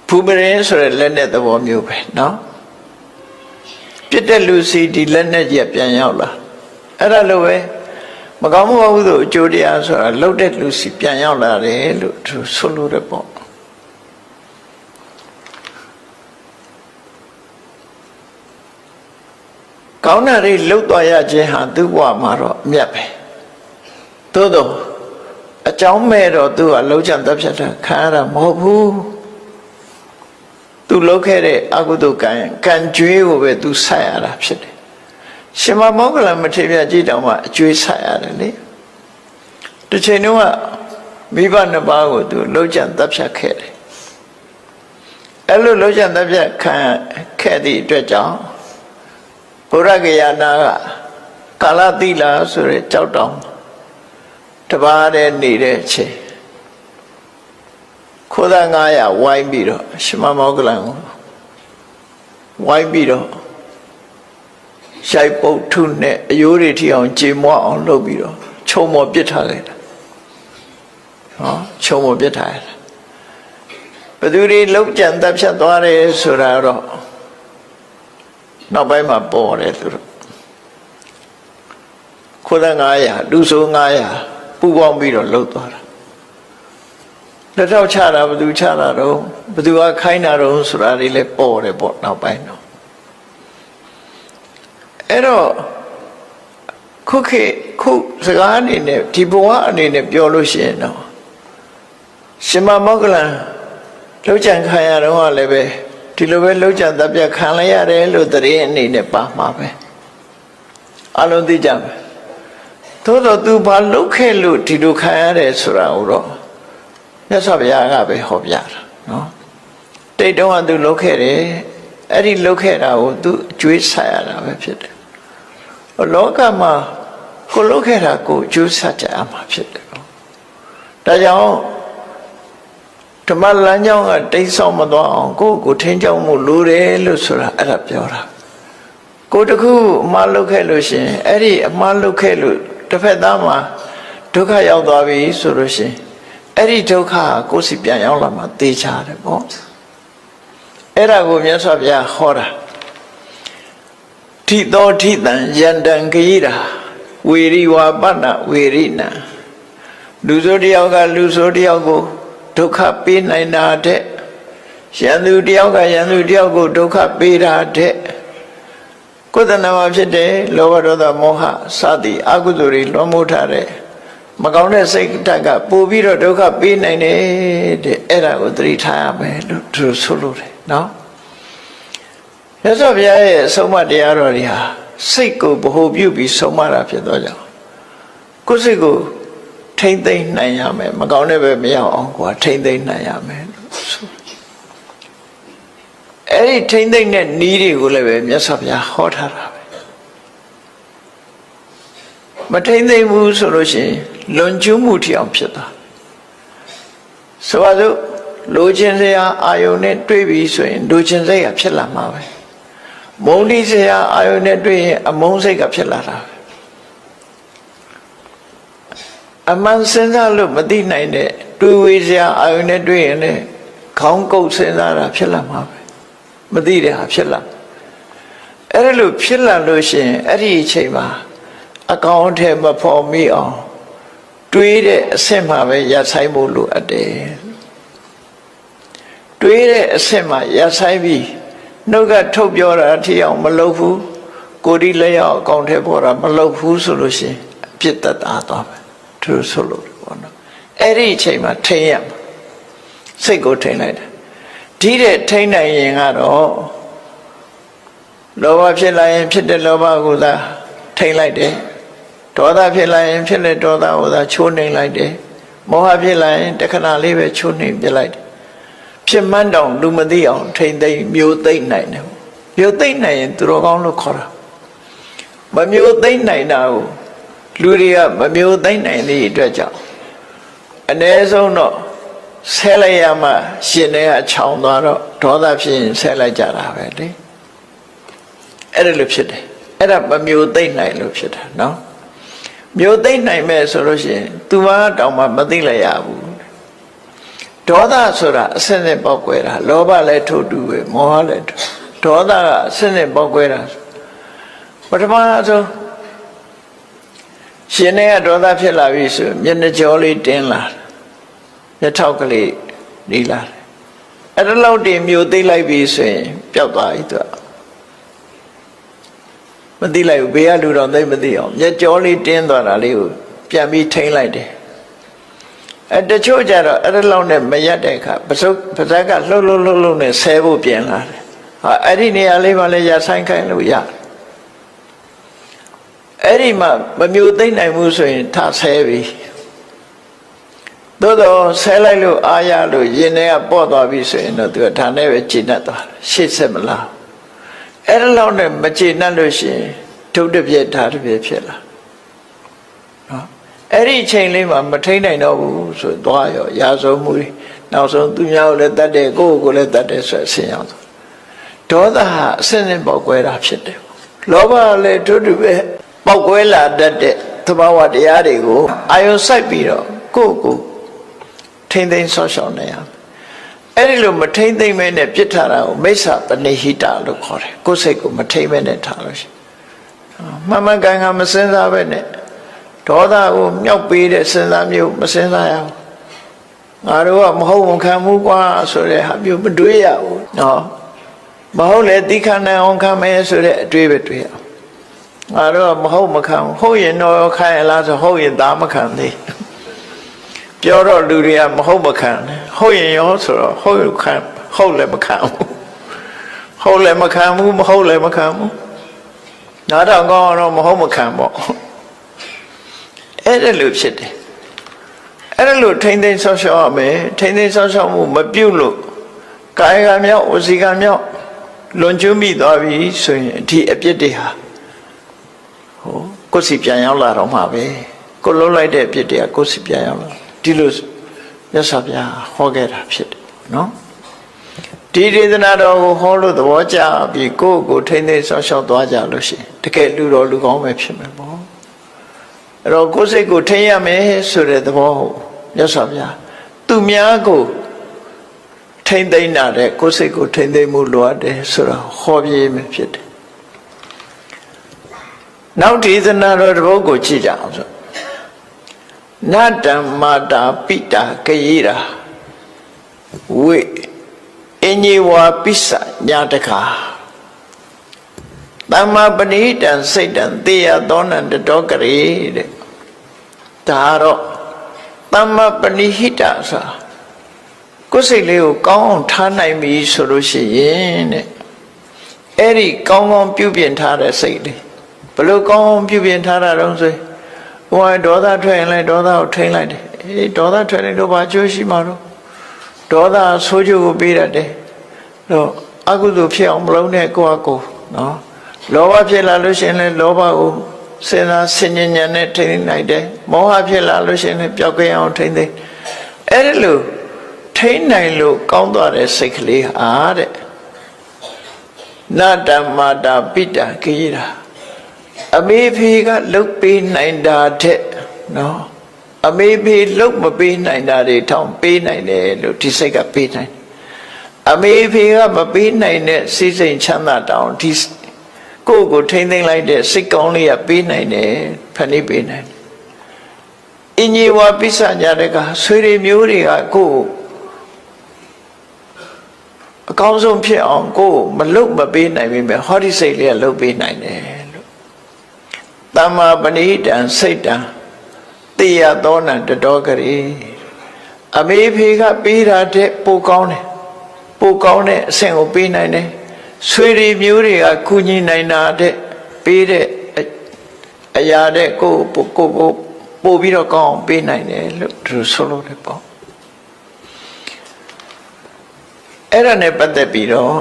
ဖူပရင်ဆိုတဲ့လက်နဲ့သဘောမျိုးပဲနော်ပြစ်တဲ့လူစီဒီလက်နဲ့ကြီးပြန်ရောက်လာအဲ့ဒါလိုပဲမကောင်းမှုအကုသိုလ်အကျိုးတရားဆိုတာလှုပ်တဲ့လူစီပြန်ရောက်လာတယ်လို့သူဆိုလိုတယ်ပေါ့ကောင်းတာတွေလှုပ်သွားရခြင်းဟာသူ့ဘဝမှာတော့အမြတ်ပဲသို့တော့အကြောင်းမဲ့တော့သူကလှုပ်ချန်တပ်ဖြတ်တာခံရတာမဟုတ်ဘူးသူလှုပ်ခဲ့တဲ့အကုသိုလ်ကံကြွေးကိုပဲသူဆက်ရတာဖြစ်တယ်ရှင်မမောဂလမထေရကြီးတောင်မှအကျွေးဆက်ရတယ်လေတစ်ချိန်တုန်းကမိဘနှစ်ပါးကိုသူလှုပ်ချန်တပ်ဖြတ်ခဲ့တယ်အဲ့လိုလှုပ်ချန်တပ်ဖြတ်ခံခဲ့သည့်အတွက်ကြောင့်ဘုရားကယာနာကကာလတိလာဆိုတဲ့ကြောက်တောင်တပါးတဲ့နေတဲ့အချိန်ခိုးသား900ဝိုင်းပြီးတော့ရှင်မမောဂလန်ကိုဝိုင်းပြီးတော့ရှိုက်ပုတ်ထုနဲ့အယိုးတွေထီအောင်ကြေမွအောင်လုပ်ပြီးတော့ခြုံမော်ပစ်ထားလိုက်တာဟောခြုံမော်ပစ်ထားရတာဘယ်သူတွေလုံးကြံတပ်ဖြတ်သွားတယ်ဆိုတာတော့နောက်ပိုင်းမှာပေါ်တယ်သူတို့ခိုးသား900လူဆို900ပူပေါင်းပြီးတော့လှုပ်သွားတာလက်ထောက်ချတာဘယ်သူချတာတော့ဘယ်သူကခိုင်းတာတော့ဆိုတာတွေလည်းပေါ်တယ်ပေါ့နောက်ပိုင်းတော့အဲ့တော့ခုစကားအနေနဲ့ဒီဘဝအနေနဲ့ပြောလို့ရှိရင်တော့ရှင်မမောဂလန်လှုပ်ကြံခံရတော့လည်းပဲဒီလိုပဲလှုပ်ကြံတပ်ပြခံလိုက်ရတယ်လို့တရင်အနေနဲ့ပါမှာပဲအလုံးသိကြမယ်သို့တော့သူဘာလှုပ်ခဲ့လို့ဒီလိုခံရတယ်ဆိုတာကိုတော့မြတ်စွာဘုရားကပဲဟောပြတာနော်တိတ်တုန်းကသူလှုပ်ခဲ့တယ်အဲ့ဒီလှုပ်ခဲ့တာကိုသူအကျွေးဆက်ရတာပဲဖြစ်တယ်လောကမှာကိုလှုပ်ခဲ့တာကိုအကျိုးဆက်ကြရမှာဖြစ်တယ်ဒါကြောင့်ဓမ္မလမ်းကြောင်းကတိတ်ဆောက်မသွားအောင်ကိုထိန်းချောင်းမှုလိုတယ်လို့ဆိုတာအဲ့ဒါပြောတာကိုတခုအမှားလုပ်ခဲ့လို့ရှင်အဲ့ဒီအမှားလုပ်ခဲ့လို့တစ်ဖက်သားမှာဒုက္ခရောက်သွားပြီဆိုလို့ရှင်အဲ့ဒီဒုက္ခကိုစီပြန်ရောက်လာမှသိချတယ်ပေါ့အဲ့ဒါကိုမြတ်စွာဘုရားဟောတာထိသောထိတံယန္တံကိရာဝေရိဝါပနဝေရိနံလူဆိုတယောက်ကလူဆိုတယောက်ကိုဒုက္ခပေးနိုင်တာတဲ့ရန်သူတယောက်ကရန်သူတယောက်ကိုဒုက္ခပေးတာတဲ့ကိုယ်တဏ္ဍာမှာဖြစ်တဲ့လောဘဒေါသမောဟစသည်အကုသိုလ်တွေလွှမ်းမိုးထားတဲ့မကောင်းတဲ့စိတ်ဓာတ်ကပို့ပြီးတော့ဒုက္ခပေးနိုင်တယ်တဲ့အဲ့ဒါကိုသတိထားရမယ်လို့သူဆိုလို့တယ်နော်ရသော်ဘုရားရဲ့အဆုံးအမတရားတော်တွေဟာစိတ်ကိုဗဟုပြုပြီးဆုံးမတာဖြစ်တော့ကြောင့်ကိုယ်စိတ်ကိုထိမ့်သိမ့်နိုင်ရမယ်မကောင်းတဲ့ဘက်မရောက်အောင်ကိုယ်ထိမ့်သိမ့်နိုင်ရမယ်လို့ဆိုအဲ့ဒီထိမ့်သိမ့်တဲ့နည်းတွေကိုလည်းပဲမြတ်စွာဘုရားဟောထားတာပဲမထိမ့်သိမ့်ဘူးဆိုလို့ရှိရင်လွန်ကျူးမှုထီအောင်ဖြစ်သွားဆိုပါစို့လိုချင်စရာအာယုန်နဲ့တွေ့ပြီဆိုရင်လိုချင်စိတ်ကဖြစ်လာမှာပဲမုန်းတိစရာအာယုန်နဲ့တွေ့ရင်အမုန်းစိတ်ကဖြစ်လာတာပဲအမှန်စဉ်းစားလို့မသိနိုင်တဲ့တွေးဝေးစရာအာယုန်နဲ့တွေ့ရင်လည်းခေါင်းကုပ်စဉ်းစားတာဖြစ်လာမှာပဲမသိတဲ့ဟာဖြစ်လာ အဲ့ဒါလို့ဖြစ်လာလို့ရှိရင်အဲ့ဒီအချိန်မှာအကောင်အထည်မဖော်မိအောင်တွေးတဲ့အဆင့်မှာပဲရဆိုင်ဖို့လိုအပ်တယ်တွေးတဲ့အဆင့်မှာရဆိုင်ပြီးနှုတ်ကထုတ်ပြောတာအထီအောင်မလုပ်ဘူးကိုယ်ဒီလက်ရောက်အကောင်အထည်ပေါ်တာမလုပ်ဘူးဆိုလို့ရှိရင်အပြစ်သက်သာသွားမယ်သူဆိုလို့ပေါ့နော်အဲ့ဒီအချိန်မှာထိန်းရမှာစိတ်ကိုထိန်းလိုက်တယ်ဒီတဲ့ထိန်းနိုင်ရင်ကတော့လောဘဖြစ်လာရင်ဖြစ်တဲ့လောဘကိုသာထိန်းလိုက်တယ်ဒေါသဖြစ်လာရင်ဖြစ်တဲ့ဒေါသကိုသာချိုးနှိမ်လိုက်တယ်မောဟဖြစ်လာရင်တခဏလေးပဲချိုးနှိမ်ပြလိုက်တယ်ဖြစ်မှန်းတောင်လူမသိအောင်ထိမ့်သိမ့်မျိုးသိမ့်နိုင်တယ်မျိုးသိမ့်နိုင်ရင်သူတော်ကောင်းလို့ခေါ်တာမမျိုးသိမ့်နိုင်တာကိုလူတွေကမမျိုးသိမ့်နိုင်တဲ့အတွက်ကြောင့်အ ਨੇ ဆုံးတော့ဆဲလိုက်ရမှရှင်တွေကခြောင်သွားတော့ဒေါသဖြစ်ရင်ဆဲလိုက်ကြတာပဲလေအဲ့ဒါလို့ဖြစ်တယ်အဲ့ဒါမမျိုးသိမ့်နိုင်လို့ဖြစ်တာနော်မျိုးသိမ့်နိုင်မဲ့ဆိုလို့ရှိရင်သူမတောင်မှမသိလိုက်ရဘူးဒေါသဆိုတာအစင်းနဲ့ပေါက်ကွဲတာလောဘလည်းထို့တူပဲမောဟလည်းဒေါသကအစင်းနဲ့ပေါက်ကွဲတာပထမဆုံးရှင်တွေကဒေါသဖြစ်လာပြီဆိုမျက်နှာကြောလေးတင်းလာမျက်ထောက်ကလေးနေလာတယ်အဲ့ဒါလောက်တည်းမျိုးသိလိုက်ပြီဆိုရင်ပျောက်သွားပြီသူကမသိလိုက်ဘူးဘေးကလူတော်သိမသိအောင်မျက်ကြောလေးတင်းသွားတာလေးကိုပြန်ပြီးထိန်းလိုက်တယ်တချို့ကြတော့အဲ့ဒါလောက်နဲ့မရက်တဲ့အခါပစုပ်ပါးစပ်ကလှုပ်နဲ့ဆဲဖို့ပြင်လာတယ်ဟာအဲ့ဒီနေရာလေးမှလည်းရဆိုင်ခိုင်းလို့ရတယ်အဲ့ဒီမှာမမျိုးသိမ့်နိုင်ဘူးဆိုရင်ထဆဲပြီသို့တော့ဆဲလိုက်လို့အာရလို့ရင်ထဲကပေါ့သွားပြီဆိုရင်တော့သူကဒါနဲ့ပဲကျေနပ်သွားတယ်ရှေ့ဆက်မလားအဲ့ဒါလောက်နဲ့မကျေနပ်လို့ရှိရင်ဒုတ်တစ်ပြက်ဓာတ်တစ်ပြက်ဖြစ်လာနော်အဲ့ဒီအချိန်လေးမှာမထိန်နိုင်တော့ဘူးဆိုသွားရောရာဇုံမှုနောက်ဆုံးသူများကိုလည်းတတ်တယ်ကိုယ့်ကိုယ်လည်းတတ်တယ်ဆိုအဆင်ရောက်သွားဒေါသဟာအစင်းစင်းပေါက်ကွဲတာဖြစ်တယ်လောဘလည်းတို့တူပဲပေါက်ကွဲလာတတ်တဲ့သဘာဝတရားတွေကိုအာယုံစိုက်ပြီးတော့ကိုယ့်ကိုထိမ့်သိမ်းဆော့ရှောင်နေရအဲ့ဒီလိုမထိမ့်သိမ့်မဲနဲ့ပြစ်ထားတာကိုမိစ္ဆာပနိဟိတလို့ခေါ်တယ်ကိုယ်စိတ်ကိုမထိမ့်မဲနဲ့ထားလို့ရှိမှန်မှန်ကန်ကန်မစင်စားပဲနဲ့ဒေါသကိုမြောက်ပေးတဲ့စဉ်းစားမျိုးမစဉ်းစားရဘူးငါတို့ကမဟုတ်မခံဘူးကွာဆိုတဲ့ဟာမျိုးမတွေးရဘူးနော်မဟုတ်လေတိခဏအောင်ခံမယ်ဆိုတဲ့အတွေးပဲတွေးရငါတို့ကမဟုတ်မခံဘူးဟုတ်ရင်တော့ခံရလားဆိုဟုတ်ရင်ဒါမခံသေးပြောတော့လူတွေကမဟုတ်မခံဟုတ်ရင်ရောဆိုတော့ဟုတ်ခံဟုတ်လည်းမခံဘူးဟုတ်လည်းမခံဘူးမဟုတ်လည်းမခံဘူးနားတော့ကောင်းတော့မဟုတ်မခံပေါ့အဲ့ဒါလို့ဖြစ်တယ်အဲ့ဒါလို့ထိမ့်သိမ်းဆောက်ရှောက်ရမယ်ထိမ့်သိမ်းဆောက်ရှောက်မှုမပြုတ်လို့ကာယကံမြောက်ဝစီကံမြောက်လွန်ကျွမိသွားပြီဆိုရင်ဒီအပြစ်တွေဟာကိုယ်စီပြန်ရောက်လာတော့မှာပဲကိုလုံးလိုက်တဲ့အပြစ်တွေကကိုယ်စီပြန်ရောက်လာဒီလိုမြတ်စွာဘုရားဟောခဲ့တာဖြစ်တယ်နော်ဒီဒေသနာတော်ကိုဟောလို့သဘောကျပြီးကိုယ့်ကိုထိမ့်သိမ်းဆောက်ရှောက်သွားကြလို့ရှိရင်တကယ်လူတော်လူကောင်းပဲဖြစ်မယ်ပေါ့အဲ့တော့ကိုယ်စိတ်ကိုထိန်းရမယ်ဆိုတဲ့သဘောကိုမြတ်စွာဘုရားသူများကိုထိမ့်သိမ်းတာတဲ့ကိုယ်စိတ်ကိုထိမ့်သိမ်းမှုလိုအပ်တယ်ဆိုတော့ဟောပြမယ်ဖြစ်တယ်နောက်ဒေသနာတော်တစ်ပုဒ်ကိုကြည့်ကြအောင်ဆိုနတ္တမာတာပိတာကရေရာဝိအညေဝါပိစညာတကာသမ္မာပဏိတံစိတ်တံသေယသောနံတတောကရေတဲ့ဒါတော့သမ္မာပဏိဟိတဆိုကိုယ်စိတ်လေးကိုကောင်းအောင်ထားနိုင်ပြီဆိုလို့ရှိရင်တဲ့အဲ့ဒီကောင်းကောင်းပြုပြင်ထားတဲ့စိတ်လေးဘလို့ကောင်းကောင်းပြုပြင်ထားတာတော့ဆိုဟိုဒေါသထွက်ရင်လည်းဒေါသကိုထိန်းလိုက်တယ်အေးဒေါသထွက်ရင်တော့ဘာကျိုးရှိမှာတော့ဒေါသဆိုးကျိုးကိုပေးတတ်တယ်တော့အကုသိုလ်ဖြစ်အောင်မလုပ်နဲ့ကိုယ့်အကိုနော်လောဘဖြစ်လာလို့ရှိရင်လည်းလောဘကိုစဉ်းစားဆင်ញဉာဏ်နဲ့ထိန်းနိုင်တယ်မောဟဖြစ်လာလို့ရှိရင်လည်းပျောက်ကင်းအောင်ထိန်းသိမ်းအဲ့ဒါလို့ထိန်းနိုင်လို့ကောင်းသွားတဲ့စိတ်ကလေးဟာတဲ့နတ္တမာတာပိတာကိရာအမေဖေကလုတ်ပေးနိုင်တာတဲ့နော်အမေဖေလုတ်မပေးနိုင်တာတွေထောင်ပေးနိုင်တယ်လို့ဒီစိတ်ကပေးနိုင်အမေဖေကမပေးနိုင်တဲ့စိတ်စိမ်ချမ်းသာတောင်ဒီ ကိုယ့်ကိုထိမ့်သိမ့်လိုက်တဲ့စိတ်ကောင်းလေးကပေးနိုင်တယ်ဖန်တီးပေးနိုင်တယ်အင်ကြီးဝါပိဿညာတကဆွေတွေမျိုးတွေကကိုယ့်အကောင်းဆုံးဖြစ်အောင်ကိုယ်မလုပ်မပေးနိုင်ပေမဲ့ဟောဒီစိတ်လေးကလုပ်ပေးနိုင်တယ်လို့တမ္မာပဏိတံစိတ်တံတေယသောနံတတော်ကလေးအမေဖေကပေးတာတဲ့ပိုကောင်းတယ်ပိုကောင်းတဲ့အဆင့်ကိုပေးနိုင်တယ်ဆွေတွေမျိုးတွေကကုညီနိုင်တာတဲ့ပေးတဲ့အရာတဲ့ကိုပို့ပြီးတော့ကောင်းအောင်ပေးနိုင်တယ်လို့သူဆိုလို့တယ်ပေါ့အဲ့ဒါနဲ့ပတ်သက်ပြီးတော့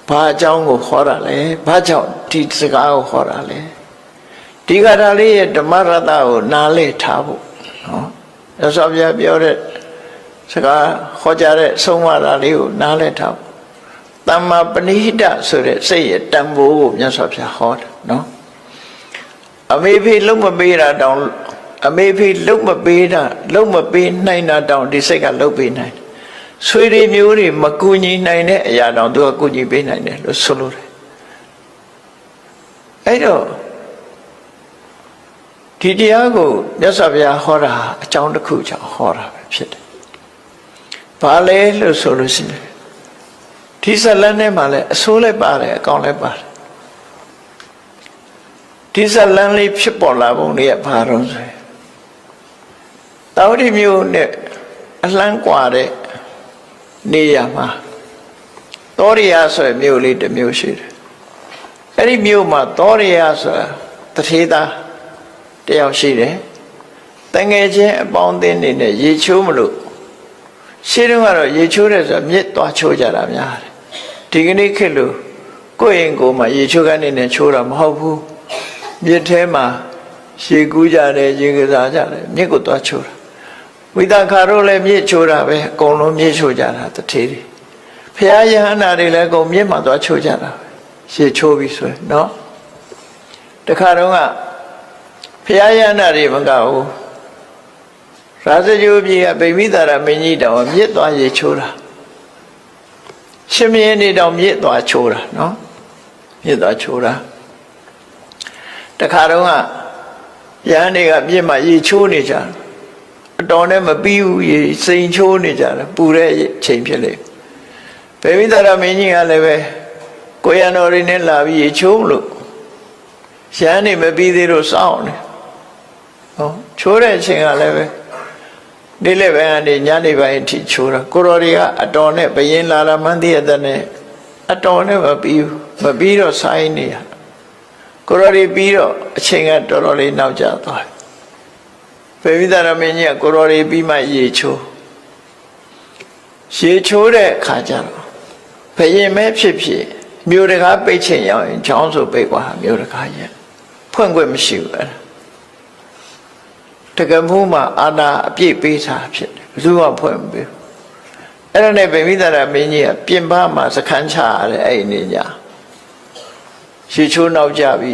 ဘာအကြောင်းကိုခေါ်တာလဲဘာကြောင့်ဒီစကားကိုခေါ်တာလဲဒီကထာလေးရဲ့ဓမ္မရတ္တကိုနားလည်ထားဖို့နော်ရသော်ပြပြောတဲ့စကားဟောကြားတဲ့ဆုံးမတာလေးကိုနားလည်ထားဖို့တမ္မာပဏိဟိတဆိုတဲ့စိတ်ရဲ့တန်ဖိုးကိုမြတ်စွာဘုရားဟောတယ်နော်အမေဖေလုံးမပေးတာတောင်အမေဖေလုံးမပေးတာလုံးမပေးနိုင်တာတောင်ဒီစိတ်ကလုံးပေးနိုင်တယ်ဆွေတွေမျိုးတွေမကူညီနိုင်တဲ့အရာတောင်သူကကူညီပေးနိုင်တယ်လို့ဆိုလိုတယ်အဲ့တော့ဒီတရားကိုမြတ်စွာဘုရားဟောတာအကြောင်းတစ်ခုကြောင့်ဟောတာပဲဖြစ်တယ်ဘာလဲလို့ဆိုလို့ရှိရင်ဒီဇလန်းထဲမှာလည်းအဆိုးလည်းပါတယ်အကောင်းလည်းပါတယ်ဒီဇလန်းလေးဖြစ်ပေါ်လာပုံလေးကဘာတော့ဆိုရင်တာဝတိမျိုးနဲ့အလှမ်းกว่าတဲ့နေရမှာသောရိယဆိုတဲ့မြို့လေးတစ်မြို့ရှိတယ်အဲ့ဒီမြို့မှာသောရိယဆိုတာတထေသားတယောက်ရှိတယ်တငယ်ချင်းအပေါင်းအသင်းတွေနဲ့ရေချိုးမလို့ရှင်းတော့ကတော့ရေချိုးတယ်ဆိုတာမြစ်သွားချိုးကြတာများတယ်ဒီကနေ့ခေတ်လို့ကိုယ့်ရင်ကိုယ်မှာရေချိုးကနေနဲ့ချိုးတာမဟုတ်ဘူးမြစ်ထဲမှာရေကူးကြတယ်ရေကစားကြတယ်မြစ်ကိုသွားချိုးတာဝိသခါတို့လည်းမြစ်ချိုးတာပဲအကုန်လုံးမြစ်ချိုးကြတာတထေးတွေဖရာယဟန္တာတွေလည်းအကုန်မြစ်မှာသွားချိုးကြတာပဲရေချိုးပြီးဆိုရင်နော်တခါတော့ကဖရာယဟန္တာတွေမကဘူးရာဇဂိုပြည်ကဗိမိသာရမင်းကြီးတောင်မြစ်သွားရေချိုးတာရှင်မင်းနေတောင်မြစ်သွားချိုးတာနော်မြစ်သွားချိုးတာတခါတော့ကယဟန်တွေကမြစ်မှာရေချိုးနေကြအတော်နဲ့မပြီးဘူးရေစိန်ချိုးနေကြတယ်ပူတဲ့ချိန်ဖြစ်လေဗိမိသာရမင်းကြီးကလည်းပဲကိုရံတော်တွေနဲ့လာပြီးရေချိုးလို့ယဟန်တွေမပြီးသေးလို့စောင့်နေဟောချိုးတဲ့အချိန်ကလည်းပဲနေ့လည်းပဲအနေညနေပိုင်းအထိချိုးတာကိုတော်တွေကအတော်နဲ့ဘယင်းလာလာမှန်းသိရတဲ့နဲ့အတော်နဲ့မပြီးတော့ဆိုင်းနေရကိုတော်တွေပြီးတော့အချိန်ကတော်တော်လေးနောက်ကျသွားတယ်ဗေမိသာရမင်းကြီးကကိုတော်တွေပြီးမှရေချိုးတဲ့အခါကျတော့ဘယင်းမဲဖြစ်ဖြစ်မြို့တကားပိတ်ချင်ရောက်ရင်ချောင်းဆိုပိတ်သွားမြို့တကားရဲ့ဖွင့်ခွင့်မရှိဘူးအဲ့တကမှုမှာအာနာအပြည့်ပေးတာဖြစ်တယ်ဘယ်သူမှဖွင့်မပေးဘူးအဲ့ဒါနဲ့ဗေမိသာရမင်းကြီးကပြင်ပမှာစခန်းချရတယ်အဲ့ဒီနေညရေချိုးနောက်ကြပြီ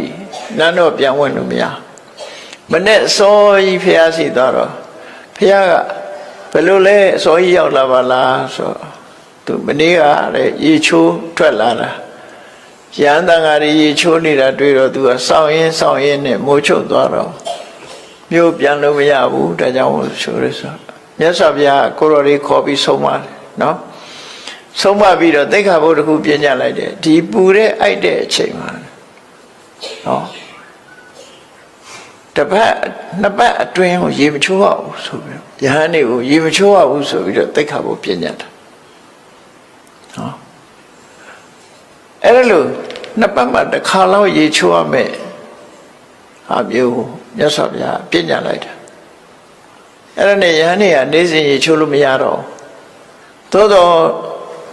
နန်းတော့ပြန်ဝင်လို့မရမနဲ့အစောကြီးဖះစီသွားတော့ဖះကဘယ်လိုလဲအစောကြီးရောက်လာပါလားဆိုသူမနေ့ကလည်းရေချိုးထွက်လာတာရဟန်းတန်ဃာတွေရေချိုးနေတာတွေ့တော့သူကစောင့်ရင်းနဲ့မိုးချုပ်သွားတော့မြို့ပြန်လို့မရဘူးဒါကြောင့်ချိုးရဆိုမြတ်စွာဘုရားကိုရော်လေးခေါ်ပြီးဆုံးမတယ်နော်ဆုံးမပြီးတော့သိက္ခာပုဒ်တစ်ခုပြညတ်လိုက်တယ်ဒီပူတဲ့အိုက်တဲ့အချိန်မှာနော်တစ်ပတ်နှစ်ပတ်အတွင်းကိုရေမချိုးရဘူးဆိုပြီးယဟန်တွေကိုရေမချိုးရဘူးဆိုပြီးတော့သိက္ခာပုဒ်ပြညတ်တာနော်အဲ့ဒါလို့နှစ်ပတ်မှတစ်ခါလောက်ရေချိုးရမယ်ဟာမျိုးမြတ်စွာဘုရားပြညတ်လိုက်တာအဲ့ဒါနဲ့ယဟန်တွေကနေ့စဉ်ရေချိုးလို့မရတော့သို့တော့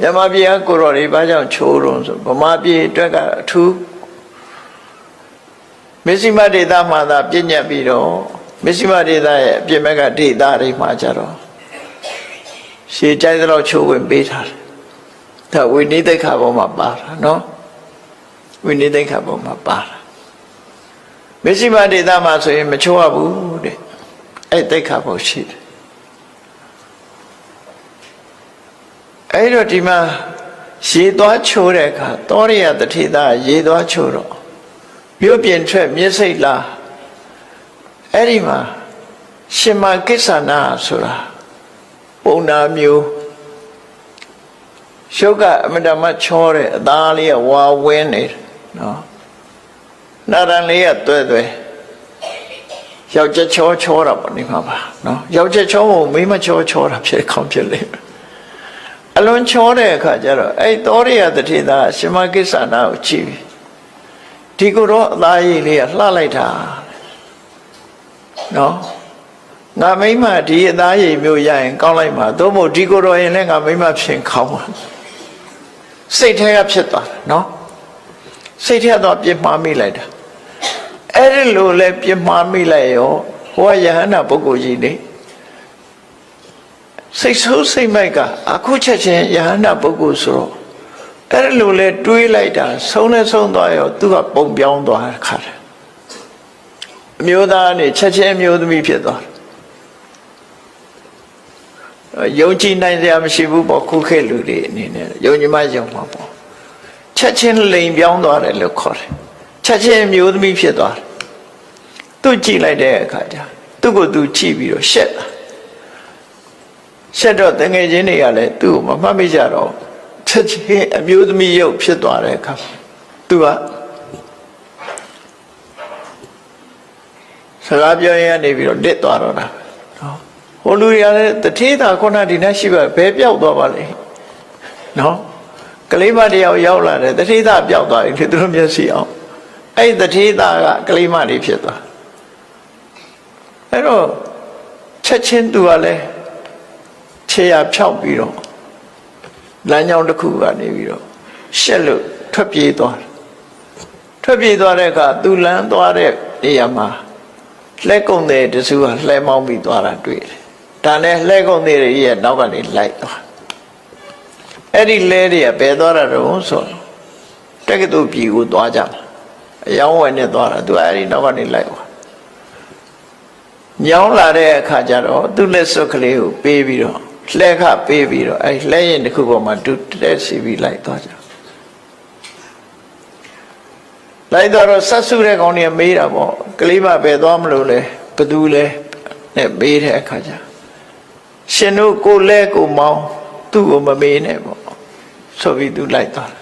မြမပြည်ကကိုတော်တွေဘာကြောင့်ချိုးတော့ဆိုဗမာပြည်အတွက်ကအထူးမစ္စည်းမဒေသမှာသာပြည့်ညတ်ပြီးတော့မစ္စည်းမဒေသရဲ့အပြစ်မဲ့ကဒေသတွေမှာကြတော့ရှေးကြိုက်တော့ချိုးဝင်ပေးထားတယ်ဒါဝိနည်းသိက္ခာပေါ်မှာပါတာနော်ဝိနည်းသိက္ခာပေါ်မှာပါတာမစ္စည်းမဒေသမှာဆိုရင်မချိုးရဘူးတဲ့အဲ့သိက္ခာပေါ်ရှိတယ်အဲ့တော့ဒီမှာရေသွားချိုးတဲ့အခါသောရိယတထေသားရေသွားချိုးတော့ မြို့ပြင်ထွက်မျက်စိတ်လားအဲ့ဒီမှာရှင်မကိစ္ဆနာဆိုတာပုံနာမျိုးရှုပ်ကအမတမချောတဲ့အသားလေးကဝါဝင်းနေတယ်နော်နာရန်လေးကတွဲတွဲယောက်ျားချောချောတာပေါ့နေမှာပါနော်ယောက်ျားချောကိုမိန်းမချောချောတာဖြစ်ခေါင်းဖြစ်လိမ့်မယ်အလွန်ချောတဲ့အခါကျတော့အဲ့သောရိယတထေသာရှင်မကိစ္ဆနာကိုကြည့်ပြီးဒီကိုတော့အသားရည်လေးကလှလိုက်တာနော်ငါမိမဒီအသားရည်မျိုးရရင်ကောင်းလိုက်မှာသို့မဟုတ်ဒီကိုတော့ရင်လည်းငါမိမဖြစ်ခေါင်းပါစိတ်ထဲကဖြစ်သွားတယ်နော်စိတ်ထဲတော့ပြစ်မှားမိလိုက်တာအဲ့ဒီလိုလဲပြစ်မှားမိလိုက်ရောဟောယဟန္တာပုဂ္ဂိုလ်ကြီးနေစိတ်ဆိုးစိတ်မိုက်ကအခုချက်ချင်းယဟန္တာပုဂ္ဂိုလ်ဆိုတော့အဲ့ဒီလိုလဲတွေးလိုက်တာဆုံးနဲ့ဆုံးသွားရောသူကပုံပြောင်းသွားတဲ့ခါတယ်အမျိုးသားနဲ့ချက်ချင်းအမျိုးသမီးဖြစ်သွားတယ်ယုံကြည်နိုင်စရာမရှိဘူးပေါ့ခုခေတ်လူတွေအနေနဲ့ယုံကြည်မှယုံမှာပေါ့ချက်ချင်းလိန်ပြောင်းသွားတယ်လို့ခေါ်တယ်ချက်ချင်းမျိုးသမီးဖြစ်သွားတယ်သူကြည့်လိုက်တဲ့အခါကျသူ့ကိုသူကြည့်ပြီးတော့ရှက်တာရှက်တော့တငယ်ချင်းတွေကလည်းသူ့ကိုမမှတ်မိကြတော့ချက်ချင်းအမျိုးသမီးရုပ်ဖြစ်သွားတဲ့အခါသူကစကားပြောရင်ကနေပြီးတော့တစ်သွားတော့တာနော်ဟိုလူတွေကလည်းတထေးသာခုနဒီနေ့ရှိပါဘယ်ပြောက်သွားပါလဲနော်ကလေးမတယောက်ရောက်လာတယ်တထေးသာပြောက်သွားပြီသူတို့မျက်စိအောင်အဲ့တထေးသာကကလေးမလေးဖြစ်သွားအဲ့တော့ချက်ချင်းသူကလည်းခြေရဖြောက်ပြီးတော့လမ်းကြောင်းတစ်ခုကနေပြီးတော့ရှက်လို့ထွက်ပြေးသွားတယ်ထွက်ပြေးသွားတဲ့အခါသူလမ်းသွားတဲ့နေရာမှာလှဲကုံတဲ့တစုကလှဲမောင်းပြီးသွားတာတွေ့တယ်ဒါနဲ့လှဲကုံတဲ့ရဲ့နောက်ကနေလိုက်သွားအဲ့ဒီလဲတွေကဘယ်သွားတာတော့ဆိုတက္ကသိုလ်ပြည်ကိုသွားကြမှာအယောင်းဝယ်နဲ့သွားတာသူအဲ့ဒီနောက်ကနေလိုက်သွားညောင်းလာတဲ့အခါကျတော့သူ့လက်စွပ်ကလေးကိုပေးပြီးတော့လှဲခပေးပြီးတော့အဲ့လှဲရင်တစ်ခုပေါ်မှာသူတက်စီပြီးလိုက်သွားကြလိုက်တော့ဆက်စုတဲ့ကောင်တွေမေးတာပေါ့ကလေးမပဲသွားမလို့လဲဘသူလဲနဲ့မေးတဲ့အခါကျရှင်တို့ကိုလဲကိုမောင်းသူ့ကိုမမေးနဲ့ပေါ့ဆိုပြီးသူလိုက်သွား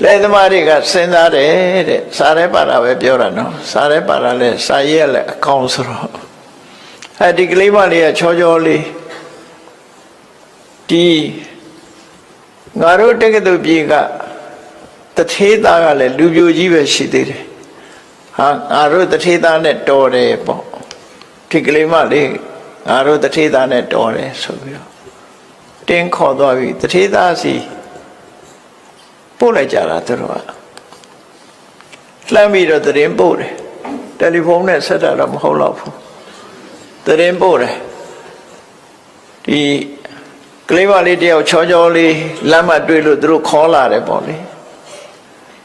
လဲသမားတွေကစဉ်းစားတယ်တဲ့စားရဲပါတာပဲပြောတာနော်စားရဲပါတာလဲစာရေးရလဲအကောင်းဆိုတော့ဒီကလေးမလေးကချောချောလေးဒီငါတို့တက္ကသိုလ်ပြည်ကတထေးသားကလည်းလူပြိုကြီးပဲရှိသေးတယ်ဟာငါတို့တထေးသားနဲ့တော်တယ်ပေါ့ဒီကလေးမလေးငါတို့တထေးသားနဲ့တော်တယ်ဆိုပြီးတော့တင်းခေါ်သွားပြီတထေးသားစီပို့လိုက်ကြတာသူတို့ကလှမ်းပြီးတော့သတင်းပို့တယ်တယ်လီဖုန်းနဲ့ဆက်တာတော့မဟုတ်တော့ဘူးသတင်းပို့တယ်ဒီကလေးမလေးတယောက်ချောချောလေးလမ်းမတွေ့လို့သူတို့ခေါ်လာတယ်ပေါ့လေ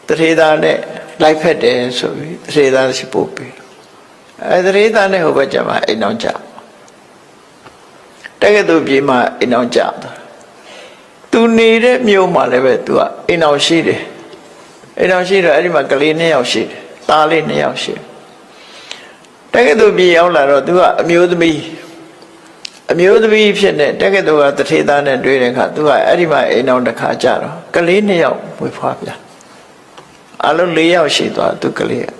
တထေးသားနဲ့လိုက်ဖက်တယ်ဆိုပြီးတထေးသားရှိပို့ပြီးတထေးသားနဲ့ဟိုဘက်ကျမှအိမ်အောင်ကြတက္ကသိုလ်ပြည်မှာအိမ်အောင်ကြသူနေတဲ့မြို့မှာလည်းပဲသူကအိမ်အောင်ရှိတယ်အိမ်အောင်ရှိတော့အဲ့ဒီမှာကလေး2ယောက်ရှိတယ်သားလေး2ယောက်ရှိတယ်တက္ကသိုလ်ပြည်ရောက်လာတော့သူကအမျိုးသမီးဖြစ်နေတက္ကသိုလ်ကတထေးသားနဲ့တွေ့တဲ့အခါသူကအဲ့ဒီမှာအိမ်အောင်တစ်ခါကြတော့ကလေး2ယောက်မွေးဖွားပြန်အလုံး4ယောက်ရှိသွားသူကလေးက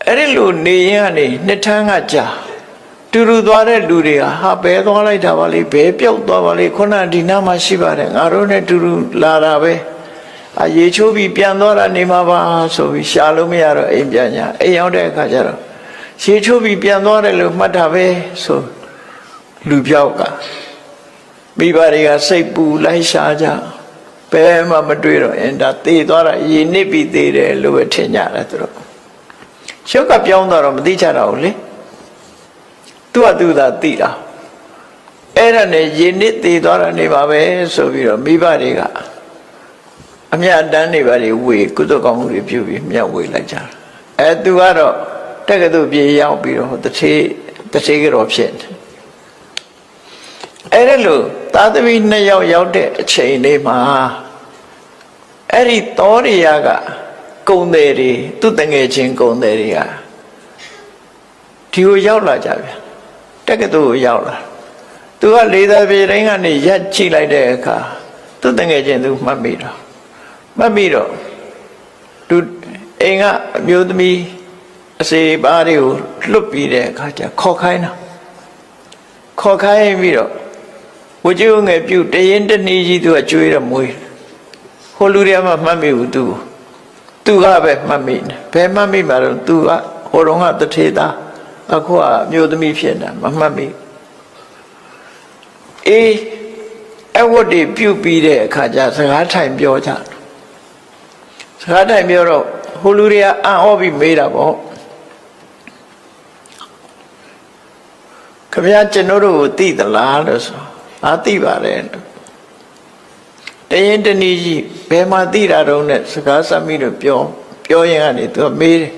အဲ့ဒီလိုနေရင်ကနေနှစ်ထန်းကကြာတူတူသွားတဲ့လူတွေကဟာဘဲသွားလိုက်တာပါလေဘဲပြောက်သွားပါလေခုနဒီနားမှာရှိပါတယ်ငါတို့နဲ့တူတူလာတာပဲရေချိုးပြီးပြန်သွားတာနေမှာပါဆိုပြီးရှာလို့မရတော့အိမ်ပြန်ညာအိမ်ရောက်တဲ့အခါကျတော့ရေချိုးပြီးပြန်သွားတယ်လို့မှတ်တာပဲဆိုလူပြောက်ကမိဘတွေကစိတ်ပူလိုက်ရှာကြဘယ်မှမတွေ့တော့အင်းဒါသေသွားတာရေနစ်ပြီးသေတယ်လို့ပဲထင်ကြတယ်သူတို့ရှုပ်ကပြောင်းသွားတော့မသိကြတော့ဘူးလေသူကသူသာသိတာအဲ့ဒါနဲ့ရေနစ်သေသွားတာနေပါပဲဆိုပြီးတော့မိဘတွေကအမြတ်တမ်းတွေပါတွေဝေကုသကောင်းမှုတွေပြုပြီးမြတ်ဝေလိုက်ကြတာသူကတော့တက္ကသိုလ်ပြေရောက်ပြီးတော့တထေးကတော့ဖြစ်တယ်အဲ့ဒါလို့သားသမီး2ယောက်ရောက်တဲ့အချိန်လေးမှာ အဲ့ဒီသောရိယကကုံတယ်တွေသူတငယ်ချင်းကုံတယ်တွေကဒီကိုရောက်လာကြဗျာတက္ကသိုလ်ကိုရောက်လာသူကလေသာပြေတိုင်းကနေရက်ချိလိုက်တဲ့အခါသူတငယ်ချင်းသူမှတ်မိတော့သူအိမ်ကအမျိုးသမီးအစေပါးတွေကိုလွတ်ပြီးတဲ့အခါကျခေါ်ခိုင်းပြီးတော့ဝကြိုးငယ်ပြုတ်တရင်တနည်းကြီးသူကကျွေးရမွေးဟိုလူတွေကမှမှတ်မိဘူးသူကပဲမှတ်မိတယ်ဘယ်မှတ်မိမှာတော့သူကဟိုတုန်းကတထေသားအခုကအမျိုးသမီးဖြစ်နေတာမမှတ်မိအေးအဝတ်တွေပြုတ်ပြီးတဲ့အခါကျစကားထိုင်ပြောကြစကားထိုင်ပြောတော့ဟိုလူတွေကအံ့ဩပြီးမေးတာပေါ့ခင်ဗျားကျွန်တော်တို့ကိုသိသလားလို့ဆိုသိပါတယ်တရင်တနည်းကြီးဘယ်မှာသိတာတုံးနဲ့စကားဆက်ပြီးတော့ပြောရင်ကနေသူကမေးတယ်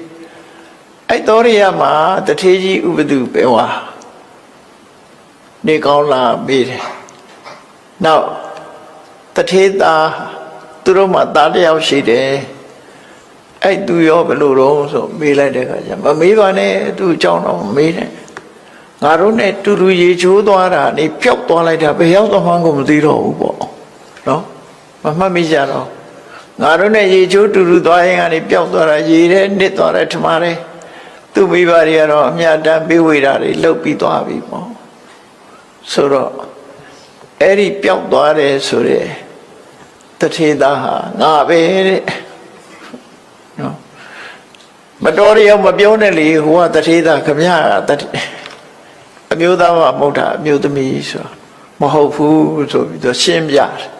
အဲ့သောရိယမှာတထေးကြီးဥပဒုပဲဝါနေကောင်းလာမေးတယ်နောက်တထေးသားသူတို့မှသားတစ်ယောက်ရှိတယ်အဲ့သူရောဘယ်လိုတော့ဆိုမေးလိုက်တဲ့အခါကျမမေးပါနဲ့သူအကြောင်းတော့မေးတယ်ငါတို့နဲ့တူတူရေချိုးသွားတာနေပျောက်သွားလိုက်တာဘယ်ရောက်သွားမှန်းကိုမသိတော့ဘူးပေါ့နော်မမှတ်မိကြတော့ငါတို့နဲ့ရေချိုးတူတူသွားရင်ကနေပျောက်သွားတာရေထဲနစ်သွားတယ်ထမတယ်သူ့မိဘတွေကတော့အမြတ်တမ်းပေးဝေတာတွေလှုပ်ပြီးသွားပြီပေါ့ဆိုတော့အဲ့ဒီပျောက်သွားတယ်ဆိုတဲ့တထေသားဟာငါပဲတဲ့နော်မတော်ရအောင်မပြောနဲ့လေဟိုကတထေသားခမရအမျိုးသားမဟုတ်တာအမျိုးသမီးဆိုမဟုတ်ဘူးဆိုပြီးတော့ရှင်းပြတယ်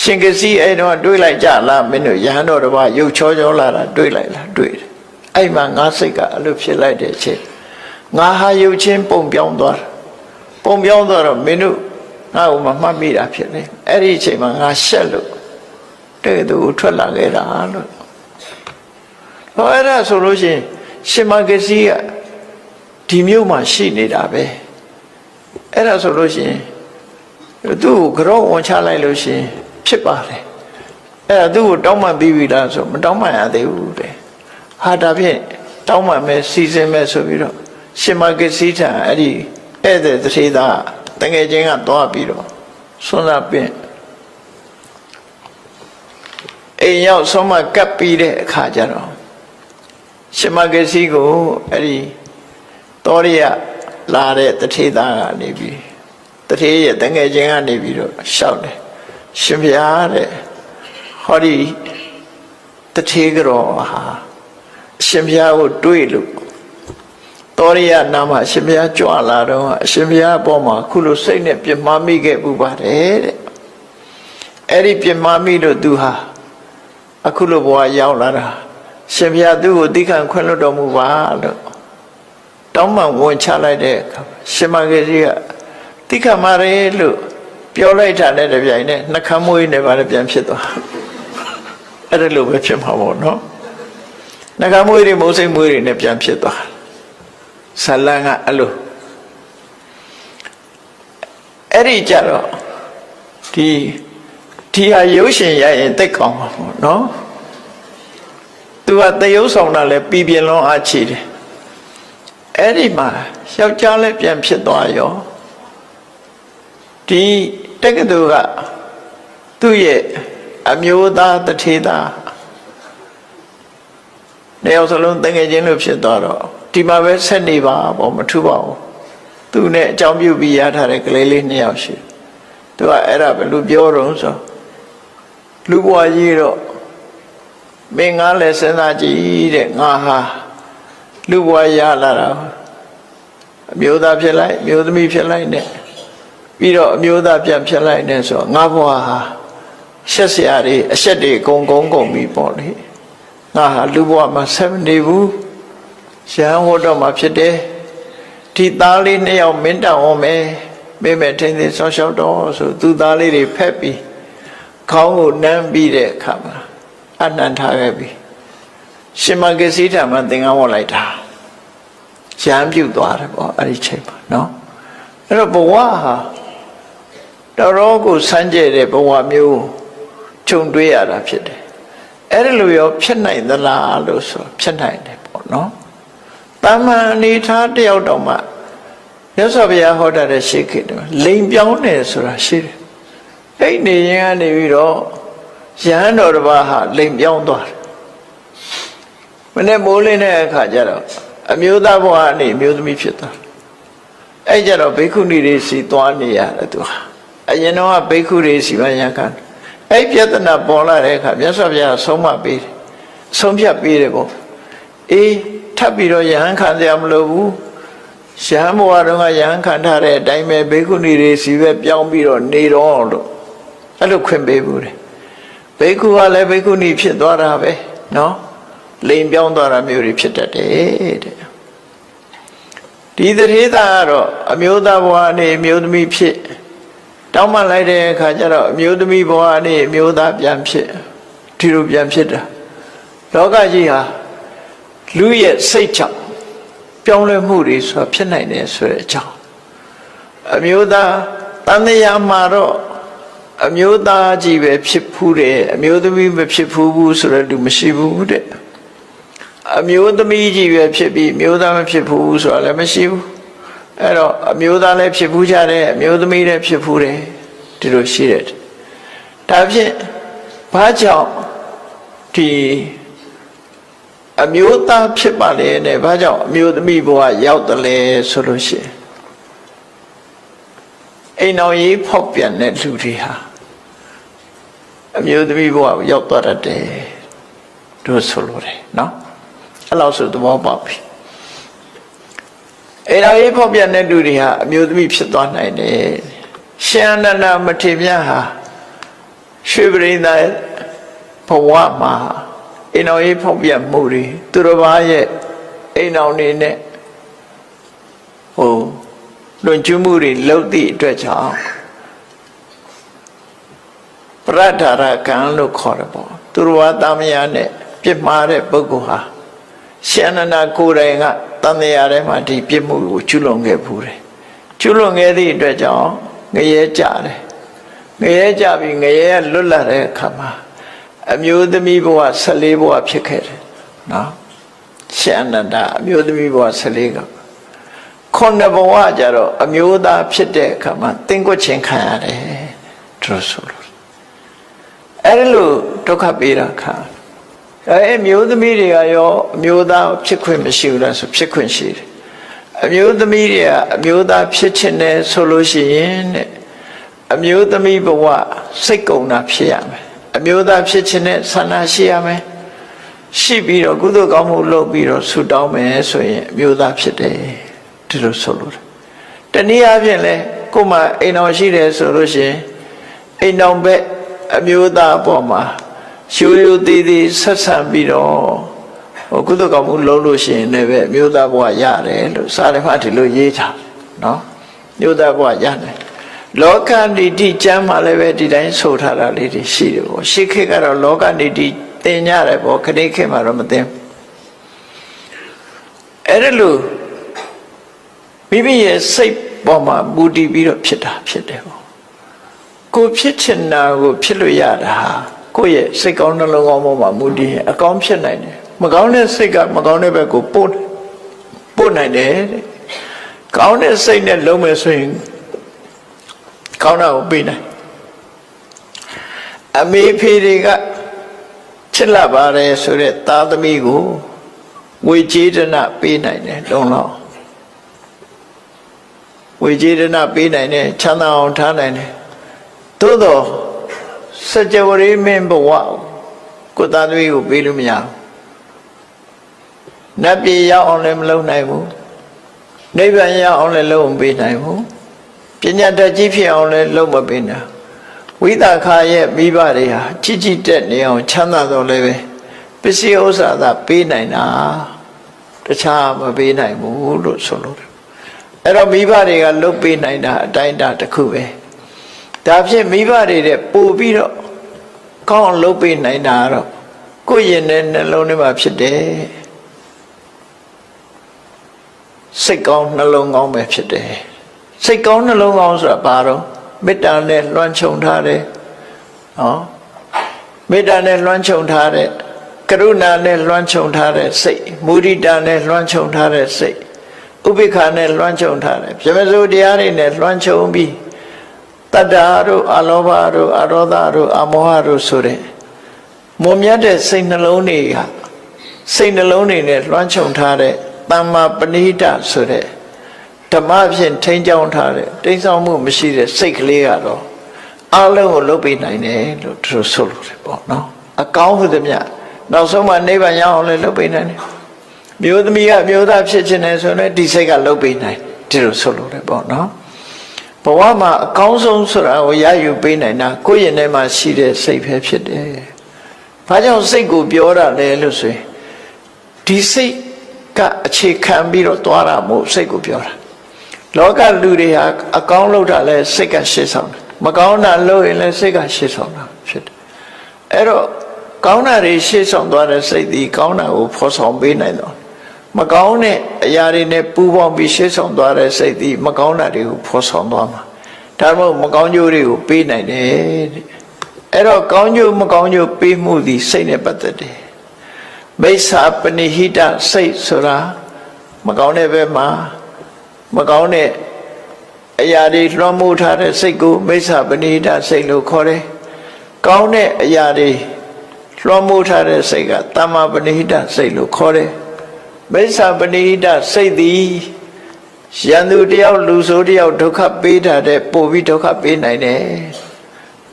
ရှင်ကစီအဲ့တော့တွေးလိုက်ကြလားမင်းတို့ရဟန်းတော်တစ်ပါးရုပ်ချောလာတာတွေးလိုက်လားတွေးတယ်အဲ့မှာငါစိတ်ကအလိုဖြစ်လိုက်တဲ့အချိန်ငါဟာရုပ်ချင်းပုံပြောင်းသွားတော့မင်းတို့ငါ့ကိုမမှတ်မိတာဖြစ်နေအဲ့ဒီအချိန်မှာငါရှက်လို့တဲ့သူထွက်လာခဲ့တာလို့ဟောအဲ့ဒါဆိုလို့ရှိရင်ရှင်မဂစီကဒီမြို့မှာရှိနေတာပဲအဲ့ဒါဆိုလို့ရှိရင်သူ့ကိုကြောဝန်ချလိုက်လို့ရှိရင်ဖြစ်ပါတယ်အဲ့ဒါသူ့ကိုတောင်းပန်ပြီးပြီလားဆိုမတောင်းပန်ရသေးဘူးတဲ့ဟာဒါဖြင့်တောင်းပန်မယ်စီစဉ်မယ်ဆိုပြီးတော့ရှင်မဂစီထံအဲ့ဒီဧည့်သည်တထေသားတငယ်ချင်းကသွားပြီးတော့ဆွမ်းသာပင့်အိမ်ရောက်ဆုံးမကပ်ပြီးတဲ့အခါကျတော့ရှင်မဂစီကိုအဲ့ဒီသောရိယလာတဲ့တထေသားကနေပြီးတထေရဲ့တငယ်ချင်းကနေပြီးတော့ရှောက်တယ်ရှင်ဘုရားတဲ့ဟောဒီတထေကြောဟာရှင်ဘုရားကိုတွေးလို့သောရိယနာမရှင်ဘုရားကြွလာတော့အရှင်ဘုရားအပေါ်မှာခုလိုစိတ်နဲ့ပြမမိခဲ့ပူပါတယ်တဲ့အဲ့ဒီပြမမိလို့သူဟာအခုလိုဘဝရောက်လာတာရှင်ဘုရားသူ့ကိုသိခံခွင့်လွှတ်တော်မူပါလို့တောင်းပန်ဝန်ချလိုက်တဲ့အခါရှင်မဂေစီကသိခံပါတယ်လို့ပြောလိုက်တာနဲ့တပြိုင်နက်နှခမ်းမွေးနေပါလေပြန်ဖြစ်သွားအဲ့ဒါလိုပဲဖြစ်မှာပေါ့နော်နှခမ်းမွေးတွေမိုးစိမ်မွေးတွေနဲ့ပြန်ဖြစ်သွားဇလန်ကအဲ့လိုအဲ့ဒီကြတော့ဒီဟာရုပ်ရှင်ရရင်တိတ်ကောင်းမှာပေါ့နော်သူကတရုပ်ဆောင်တာလဲပြည်ပြင်းလုံးအားချီတယ်အဲ့ဒီမှာယောက်ျားလည်းပြန်ဖြစ်သွားရောဒီတက္ကသိုလ်ကသူ့ရဲ့အမျိုးသားတထေသားနေအောင်စလုံးတငယ်ချင်းလို့ဖြစ်သွားတော့ဒီမှာပဲဆက်နေပါပေါ့မထူပါဘူးသူနဲ့အကြောင်းပြုပြီးရထားတဲ့ကလေးလေး2ယောက်ရှိသူကအဲ့ဒါဘယ်လိုပြောတော့ဆိုလူဘွားကြီးတော့မင်းငါလည်းစဉ်းစားကြည့်တဲ့ငါဟာလူဘွားရလာတာအမျိုးသားဖြစ်လိုက်အမျိုးသမီးဖြစ်လိုက်နဲ့ပြီးတော့အမျိုးသားပြန်ဖြစ်လိုက်နဲ့ဆိုငါဘွားဟာရှက်စရာတွေအရှက်တွေအကုန်ပြီးပေါ့လေငါဟာလူဘွားမှာ7နေဘူးရဟန်းဟောတော့မှာဖြစ်တယ်ဒီသားလေး2ယောက်မင်းတောင်းအောင်မယ်မိမဲ့ထင်းသေးဆောင်းလျှောက်တော့ဆိုသူသားလေးတွေဖက်ပြီးခေါင်းကိုနမ်းပြီးတဲ့အခါမှာအနန္ထားခဲ့ပြီရှင်မဂစီထံမှာသင်္ကန်းဝတ်လိုက်တာရံပြုတ်သွားတယ်ပေါ့အဲ့ဒီချိန်မှာနော်အဲ့တော့ဘဝဟာတော်တော်ကိုစမ်းကြဲတဲ့ဘဝမျိုး ခြုံတွေးရတာဖြစ်တယ်အဲ့ဒါလိုရောဖြစ်နိုင်သလားလို့ဆိုဖြစ်နိုင်တယ်ပေါ့နော်တာမန်အနေထားတယောက်တော့မှမြတ်စွာဘုရားဟောတာတဲ့ရှိခေတ္တလိမ်ပြောင်းတယ်ဆိုတာရှိတယ်အဲ့နေရင်ကနေပြီးတော့ယဟန်တော်တစ်ပါးဟာလိမ်ပြောင်းသွားတယ်မနေ့မိုးလင်းတဲ့အခါကျတော့အမျိုးသားဘဝနဲ့အမျိုးသမီးဖြစ်သွားအဲ့ကြတော့ဘိက္ခုနီတွေစီသွားနေရတယ်သူဟာအရင်တော့ဘိက္ခုတွေစီမှရခံအဲ့ပြဿနာပေါ်လာတဲ့အခါမြတ်စွာဘုရားဆုံးမပေးတယ်ဆုံးဖြတ်ပေးတယ်ပေါ့အေးထပ်ပြီးတော့ယဟန်ခံကြမလို့ဘူးယဟန်ဘဝတုန်းကယဟန်ခံထားတဲ့အတိုင်းပဲဘိက္ခုနီတွေစီပဲပြောင်းပြီးတော့နေတော့လို့အဲ့လိုခွင့်ပေးဘူးတယ်ဘိက္ခုကလည်းဘိက္ခုနီဖြစ်သွားတာပဲနော်လိမ်ပြောင်းသွားတာမျိုးတွေဖြစ်တတ်တယ်တဲ့ဒီသတိသားကတော့အမျိုးသားဘဝနဲ့အမျိုးသမီးဖြစ်တောင်းမှလိုက်တဲ့အခါကျတော့အမျိုးသမီးဘဝနဲ့အမျိုးသားပြန်ဖြစ်ဒီလိုပြန်ဖြစ်တာလောကကြီးဟာလူရဲ့စိတ်ကြောင့်ပြောင်းလဲမှုတွေဆိုတာဖြစ်နိုင်တယ်ဆိုတဲ့အကြောင်းအမျိုးသားတန်တရားမှာတော့အမျိုးသားကြီးပဲဖြစ်ဖူးတယ်အမျိုးသမီးမဖြစ်ဖူးဘူးဆိုတော့လူမရှိဘူးတဲ့အမျိုးသမီးကြီးပဲဖြစ်ပြီးအမျိုးသားမဖြစ်ဘူးဆိုတာလည်းမရှိဘူးအဲ့တော့အမျိုးသားလည်းဖြစ်ဖူးကြတယ်အမျိုးသမီးလည်းဖြစ်ဖူးတယ်ဒီလိုရှိတယ်ဒါဖြင့်ဘာကြောင့်ဒီအမျိုးသားဖြစ်ပါလေနဲ့ဘာကြောင့်အမျိုးသမီးဘဝရောက်တယ်လဲဆိုလို့ရှိရင်အိမ်တော်ကြီးဖောက်ပြန်တဲ့လူတွေဟာအမျိုးသမီးဘဝရောက်သွားတတ်တယ်တို့ဆိုလို့တယ်နော်အဲ့လောက်ဆိုသဘောပေါက်ပြီအိမ်တော်ကြီးဖောက်ပြန်တဲ့လူတွေဟာအမျိုးသမီးဖြစ်သွားနိုင်တယ်ရှင်အနန္ဒမထေရဟာရွှေပရိသတ်ဘဝမှာအိမ်တော်ကြီးဖောက်ပြန်မှုတွေသူတော်ဘာရဲ့အိမ်တော်နေနဲ့လွန်ကျူးမှုတွေလုပ်သည့်အတွက်ကြောင့်ပရဒ္ဓရကံလို့ခေါ်တယ်ပေါ့သူတော်ဘာတာမယာနဲ့ပြစ်မှားတဲ့ပုဂ္ဂိုလ်ဟာရှင်အနန္ဒကိုယ်တိုင်ကတန်တရားထဲမှာဒီပြစ်မှုကိုကျူးလွန်ခဲ့ဘူးတယ်ကျူးလွန်ခဲ့သည့်အတွက်ကြောင့်ငရဲကြတယ်ငရဲကြပြီးငရဲလွတ်လာတဲ့အခါမှာအမျိုးသမီးဘဝ14ဘဝဖြစ်ခဲ့တယ်နော်ရှင်အနန္ဒအမျိုးသမီးဘဝ14ကခုနှစ်ဘဝကြတော့အမျိုးသားဖြစ်တဲ့အခါမှာသင်္ကွချင်းခံရတယ်သူဆိုလို့အဲ့လိုဒုက္ခပေးတာခါအဲ့မျိုးသမီးတွေကရောအမျိုးသားဖြစ်ခွင့်မရှိဘူးလားဆိုဖြစ်ခွင့်ရှိတယ်အမျိုးသမီးတွေကအမျိုးသားဖြစ်ချင်တယ်ဆိုလို့ရှိရင်တဲ့အမျိုးသမီးဘဝစိတ်ကုန်တာဖြစ်ရမယ်အမျိုးသားဖြစ်ချင်တဲ့ဆန္ဒရှိရမယ်ရှိပြီးတော့ကုသိုလ်ကောင်းမှုလုပ်ပြီးတော့ဆုတောင်းမယ်ဆိုရင်အမျိုးသားဖြစ်တယ်ဒီလိုဆိုလို့တနည်းအားဖြင့်လဲကိုယ်မှာအိမ်တော်ရှိတယ်ဆိုလို့ရှိရင်အိမ်တော်ဘက်အမျိုးသားအပေါ်မှာရှူရူတည်တည်ဆက်ဆံပြီးတော့ကုသိုလ်ကောင်းမှုလုပ်လို့ရှိရင်လည်းပဲအမျိုးသားဘဝရတယ်လို့စာရမဒီလိုရေးထားနော်မျိုးသားဘဝရတယ်လောကဏိတိကျမ်းမှာလည်းပဲဒီတိုင်းဆိုထားတာလေးတွေရှိတယ်ပေါ့ရှေးခေတ်ကတော့လောကဏိတိသင်ကြတယ်ပေါ့ခဏခေတ်မှာတော့မသင်အဲ့ဒါလို့မိမိရဲ့စိတ်ပေါ်မှာမူတည်ပြီးတော့ဖြစ်တာဖြစ်တယ်ပေါ့ကိုဖြစ်ချင်တာကိုဖြစ်လို့ရတာကိုယ့်ရဲ့စိတ်ကောင်းနှလုံးကောင်းပေါ်မှာမူတည်ရင်အကောင်းဖြစ်နိုင်တယ်မကောင်းတဲ့စိတ်ကမကောင်းတဲ့ဘက်ကိုပို့နိုင်တယ်တဲ့ကောင်းတဲ့စိတ်နဲ့လုံးမယ်ဆိုရင်ကောင်းတာကိုပေးနိုင်အမေဖေတွေကချစ်လာပါတယ်ဆိုတဲ့သားသမီးကိုဝေကျေဒနာပေးနိုင်တယ်လုံးလုံးဝေကျေဒနာပေးနိုင်တယ်ချမ်းသာအောင်ထားနိုင်တယ်သို့တော့စကြဝဠာမင်းဘဝကိုသားသမီးကိုပေးလို့မရဘူးနတ်ပြည်ရောက်အောင်လည်းမလုပ်နိုင်ဘူးနိဗ္ဗာန်ရောက်အောင်လည်းလုပ်မပေးနိုင်ဘူးပညာတတ်ကြီးဖြစ်အောင်လည်းလုပ်မပေးနိုင်ဝိသခာရဲ့မိဘတွေဟာကြီးကြီးတက်နေအောင်ချမ်းသာတော့လည်းပဲပစ္စည်းဥစ္စာသာပေးနိုင်တာတခြားမပေးနိုင်ဘူးလို့ဆိုလို့အဲ့တော့မိဘတွေကလုပ်ပေးနိုင်တာအတိုင်းအတာတစ်ခုပဲဒါဖြင့်မိဘတွေတဲ့ပို့ပြီးတော့ကောင်းအောင်လုပ်ပေးနိုင်တာတော့ကိုယ့်ရင်ထဲနှလုံးထဲမှာဖြစ်တယ်စိတ်ကောင်းနှလုံးကောင်းပဲဖြစ်တယ်စိတ်ကောင်းနှလုံးကောင်းဆိုတာဘာတော့မေတ္တာနဲ့လွှမ်းခြုံထားတယ်နော် မေတ္တာနဲ့လွှမ်းခြုံထားတဲ့ကရုဏာနဲ့လွှမ်းခြုံထားတဲ့စိတ်မုဒိတာနဲ့လွှမ်းခြုံထားတဲ့စိတ်ဥပိ္ပခာနဲ့လွှမ်းခြုံထားတဲ့ပြမစိုးတရားတွေနဲ့လွှမ်းခြုံပြီးတတ္တာတို့အလောဘတို့အရောဓတို့အမောဟတို့ဆိုတဲ့မွန်မြတ်တဲ့စိတ်နှလုံးတွေကစိတ်နှလုံးတွေနဲ့လွှမ်းခြုံထားတဲ့သမ္မာပဏိတဆိုတဲ့ဓမ္မဖြင့်ထိန်းချောင်းထားတဲ့တိမ်ဆောင်မှုမရှိတဲ့စိတ်ကလေးကတော့အလုံးကိုလုပ်ပေးနိုင်တယ်လို့သူတို့ဆိုလို့ပေါ့နော်အကောင်းဟုသမျှနောက်ဆုံးမှနိဗ္ဗာန်ရောက်အောင်လည်းလုပ်ပေးနိုင်တယ်မျိုးသမီးကမျိုးသားဖြစ်ခြင်းနဲ့ဆိုရင်ဒီစိတ်ကလုပ်ပေးနိုင်ဒီလိုဆိုလို့လည်းပေါ့နော်ဘဝမှာအကောင်းဆုံးဆိုတာကိုရယူပေးနိုင်တာကိုယ့်ရင်ထဲမှာရှိတဲ့စိတ်ပဲဖြစ်တယ်။ဘာကြောင့်စိတ်ကိုပြောတာလဲလို့ဆိုရင်ဒီစိတ်ကအခြေခံပြီးတော့သွားတာမို့စိတ်ကိုပြောတာ။လောကလူတွေဟာအကောင်းလုပ်တာလဲစိတ်ကရှေ့ဆောင်တယ်။မကောင်းတာလုပ်ရင်လည်းစိတ်ကရှေ့ဆောင်တာဖြစ်တယ်။အဲ့တော့ကောင်းတာတွေရှေ့ဆောင်သွားတဲ့စိတ်ဒီကောင်းတာကိုဖော်ဆောင်ပေးနိုင်တော့မကောင်းတဲ့အရာတွေနဲ့ပူးပေါင်းပြီးရှေ့ဆောင်သွားတဲ့စိတ်ဒီမကောင်းတာတွေကိုဖော်ဆောင်သွားမှာဒါမှမဟုတ်မကောင်းကျိုးတွေကိုပေးနိုင်တယ်တဲ့အဲ့တော့ကောင်းကျိုးမကောင်းကျိုးပေးမှုဒီစိတ်နဲ့ပတ်သက်တယ်မိစ္ဆာပဏိဟိတစိတ်ဆိုတာမကောင်းတဲ့ဘက်မှာမကောင်းတဲ့အရာတွေလွှမ်းမိုးထားတဲ့စိတ်ကိုမိစ္ဆာပဏိဟိတစိတ်လို့ခေါ်တယ်ကောင်းတဲ့အရာတွေလွှမ်းမိုးထားတဲ့စိတ်ကသမ္မာပဏိဟိတစိတ်လို့ခေါ်တယ်မိစ္ဆာပဏိဟိတစိတ်သည်ရန်သူတယောက်လူဆိုးတယောက်ဒုက္ခပေးတာတဲ့ပို့ပြီးဒုက္ခပေးနိုင်တယ်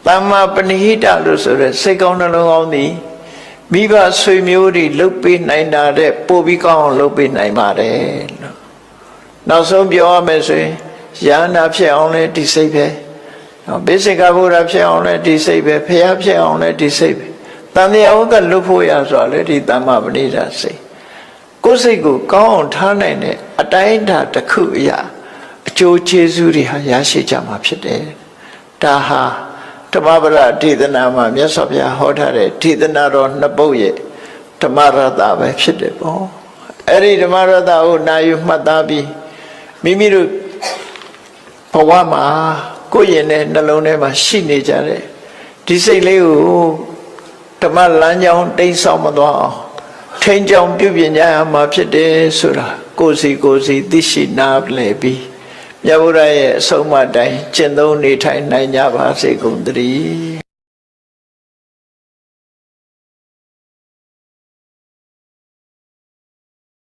သမ္မာပဏိဟိတလို့ဆိုရဲစိတ်ကောင်းနှလုံးကောင်းသည်မိဘဆွေမျိုးတွေလှုပ်ပေးနိုင်တာတဲ့ပို့ပြီးကောင်းအောင်လှုပ်ပေးနိုင်ပါတယ်လို့နောက်ဆုံးပြောရမယ်ဆိုရင်ယန္တာဖြစ်အောင်လဲဒီစိတ်ပဲဘေစိကဘုရားဖြစ်အောင်လဲဒီစိတ်ပဲဖျားဖြစ်အောင်လဲဒီစိတ်ပဲတန်တရားဥဒ္ဒလွတ်ဖို့ရဆိုတာလဲဒီသမ္မာပဏိဟိတစိတ်ကိုယ်စိတ်ကိုကောင်းအောင်ထားနိုင်တဲ့အတိုင်းအတာတစ်ခုအရာအကျိုးကျေးဇူးတွေဟာရရှိကြမှာဖြစ်တယ်။ဒါဟာဓမ္မပဒဒေသနာမှာမြတ်စွာဘုရားဟောထားတဲ့ဒေသနာတော်နှစ်ပုဒ်ရဲ့ဓမ္မရတပဲဖြစ်တယ်ပေါ့။အဲ့ဒီဓမ္မရတကိုနာယူမှတ်သားပြီးမိမိတို့ဘဝမှာကိုယ်ရင်နဲ့နှလုံးထဲမှာရှိနေကြတဲ့ဒီစိတ်လေးကိုဓမ္မလမ်းကြောင်းတိမ်ဆောင်မသွားအောင်ထိန်ကြောင်ပြုပြင်ကြရမှာဖြစ်တယ်ဆိုတာကိုယ်စီသိရှိနားလည်ပြီးမြတ်ဗုဒ္ဓရဲ့အဆုံးအမတိုင်းကျင့်သုံးနေထိုင်နိုင်ကြပါစေကုန်သတည်း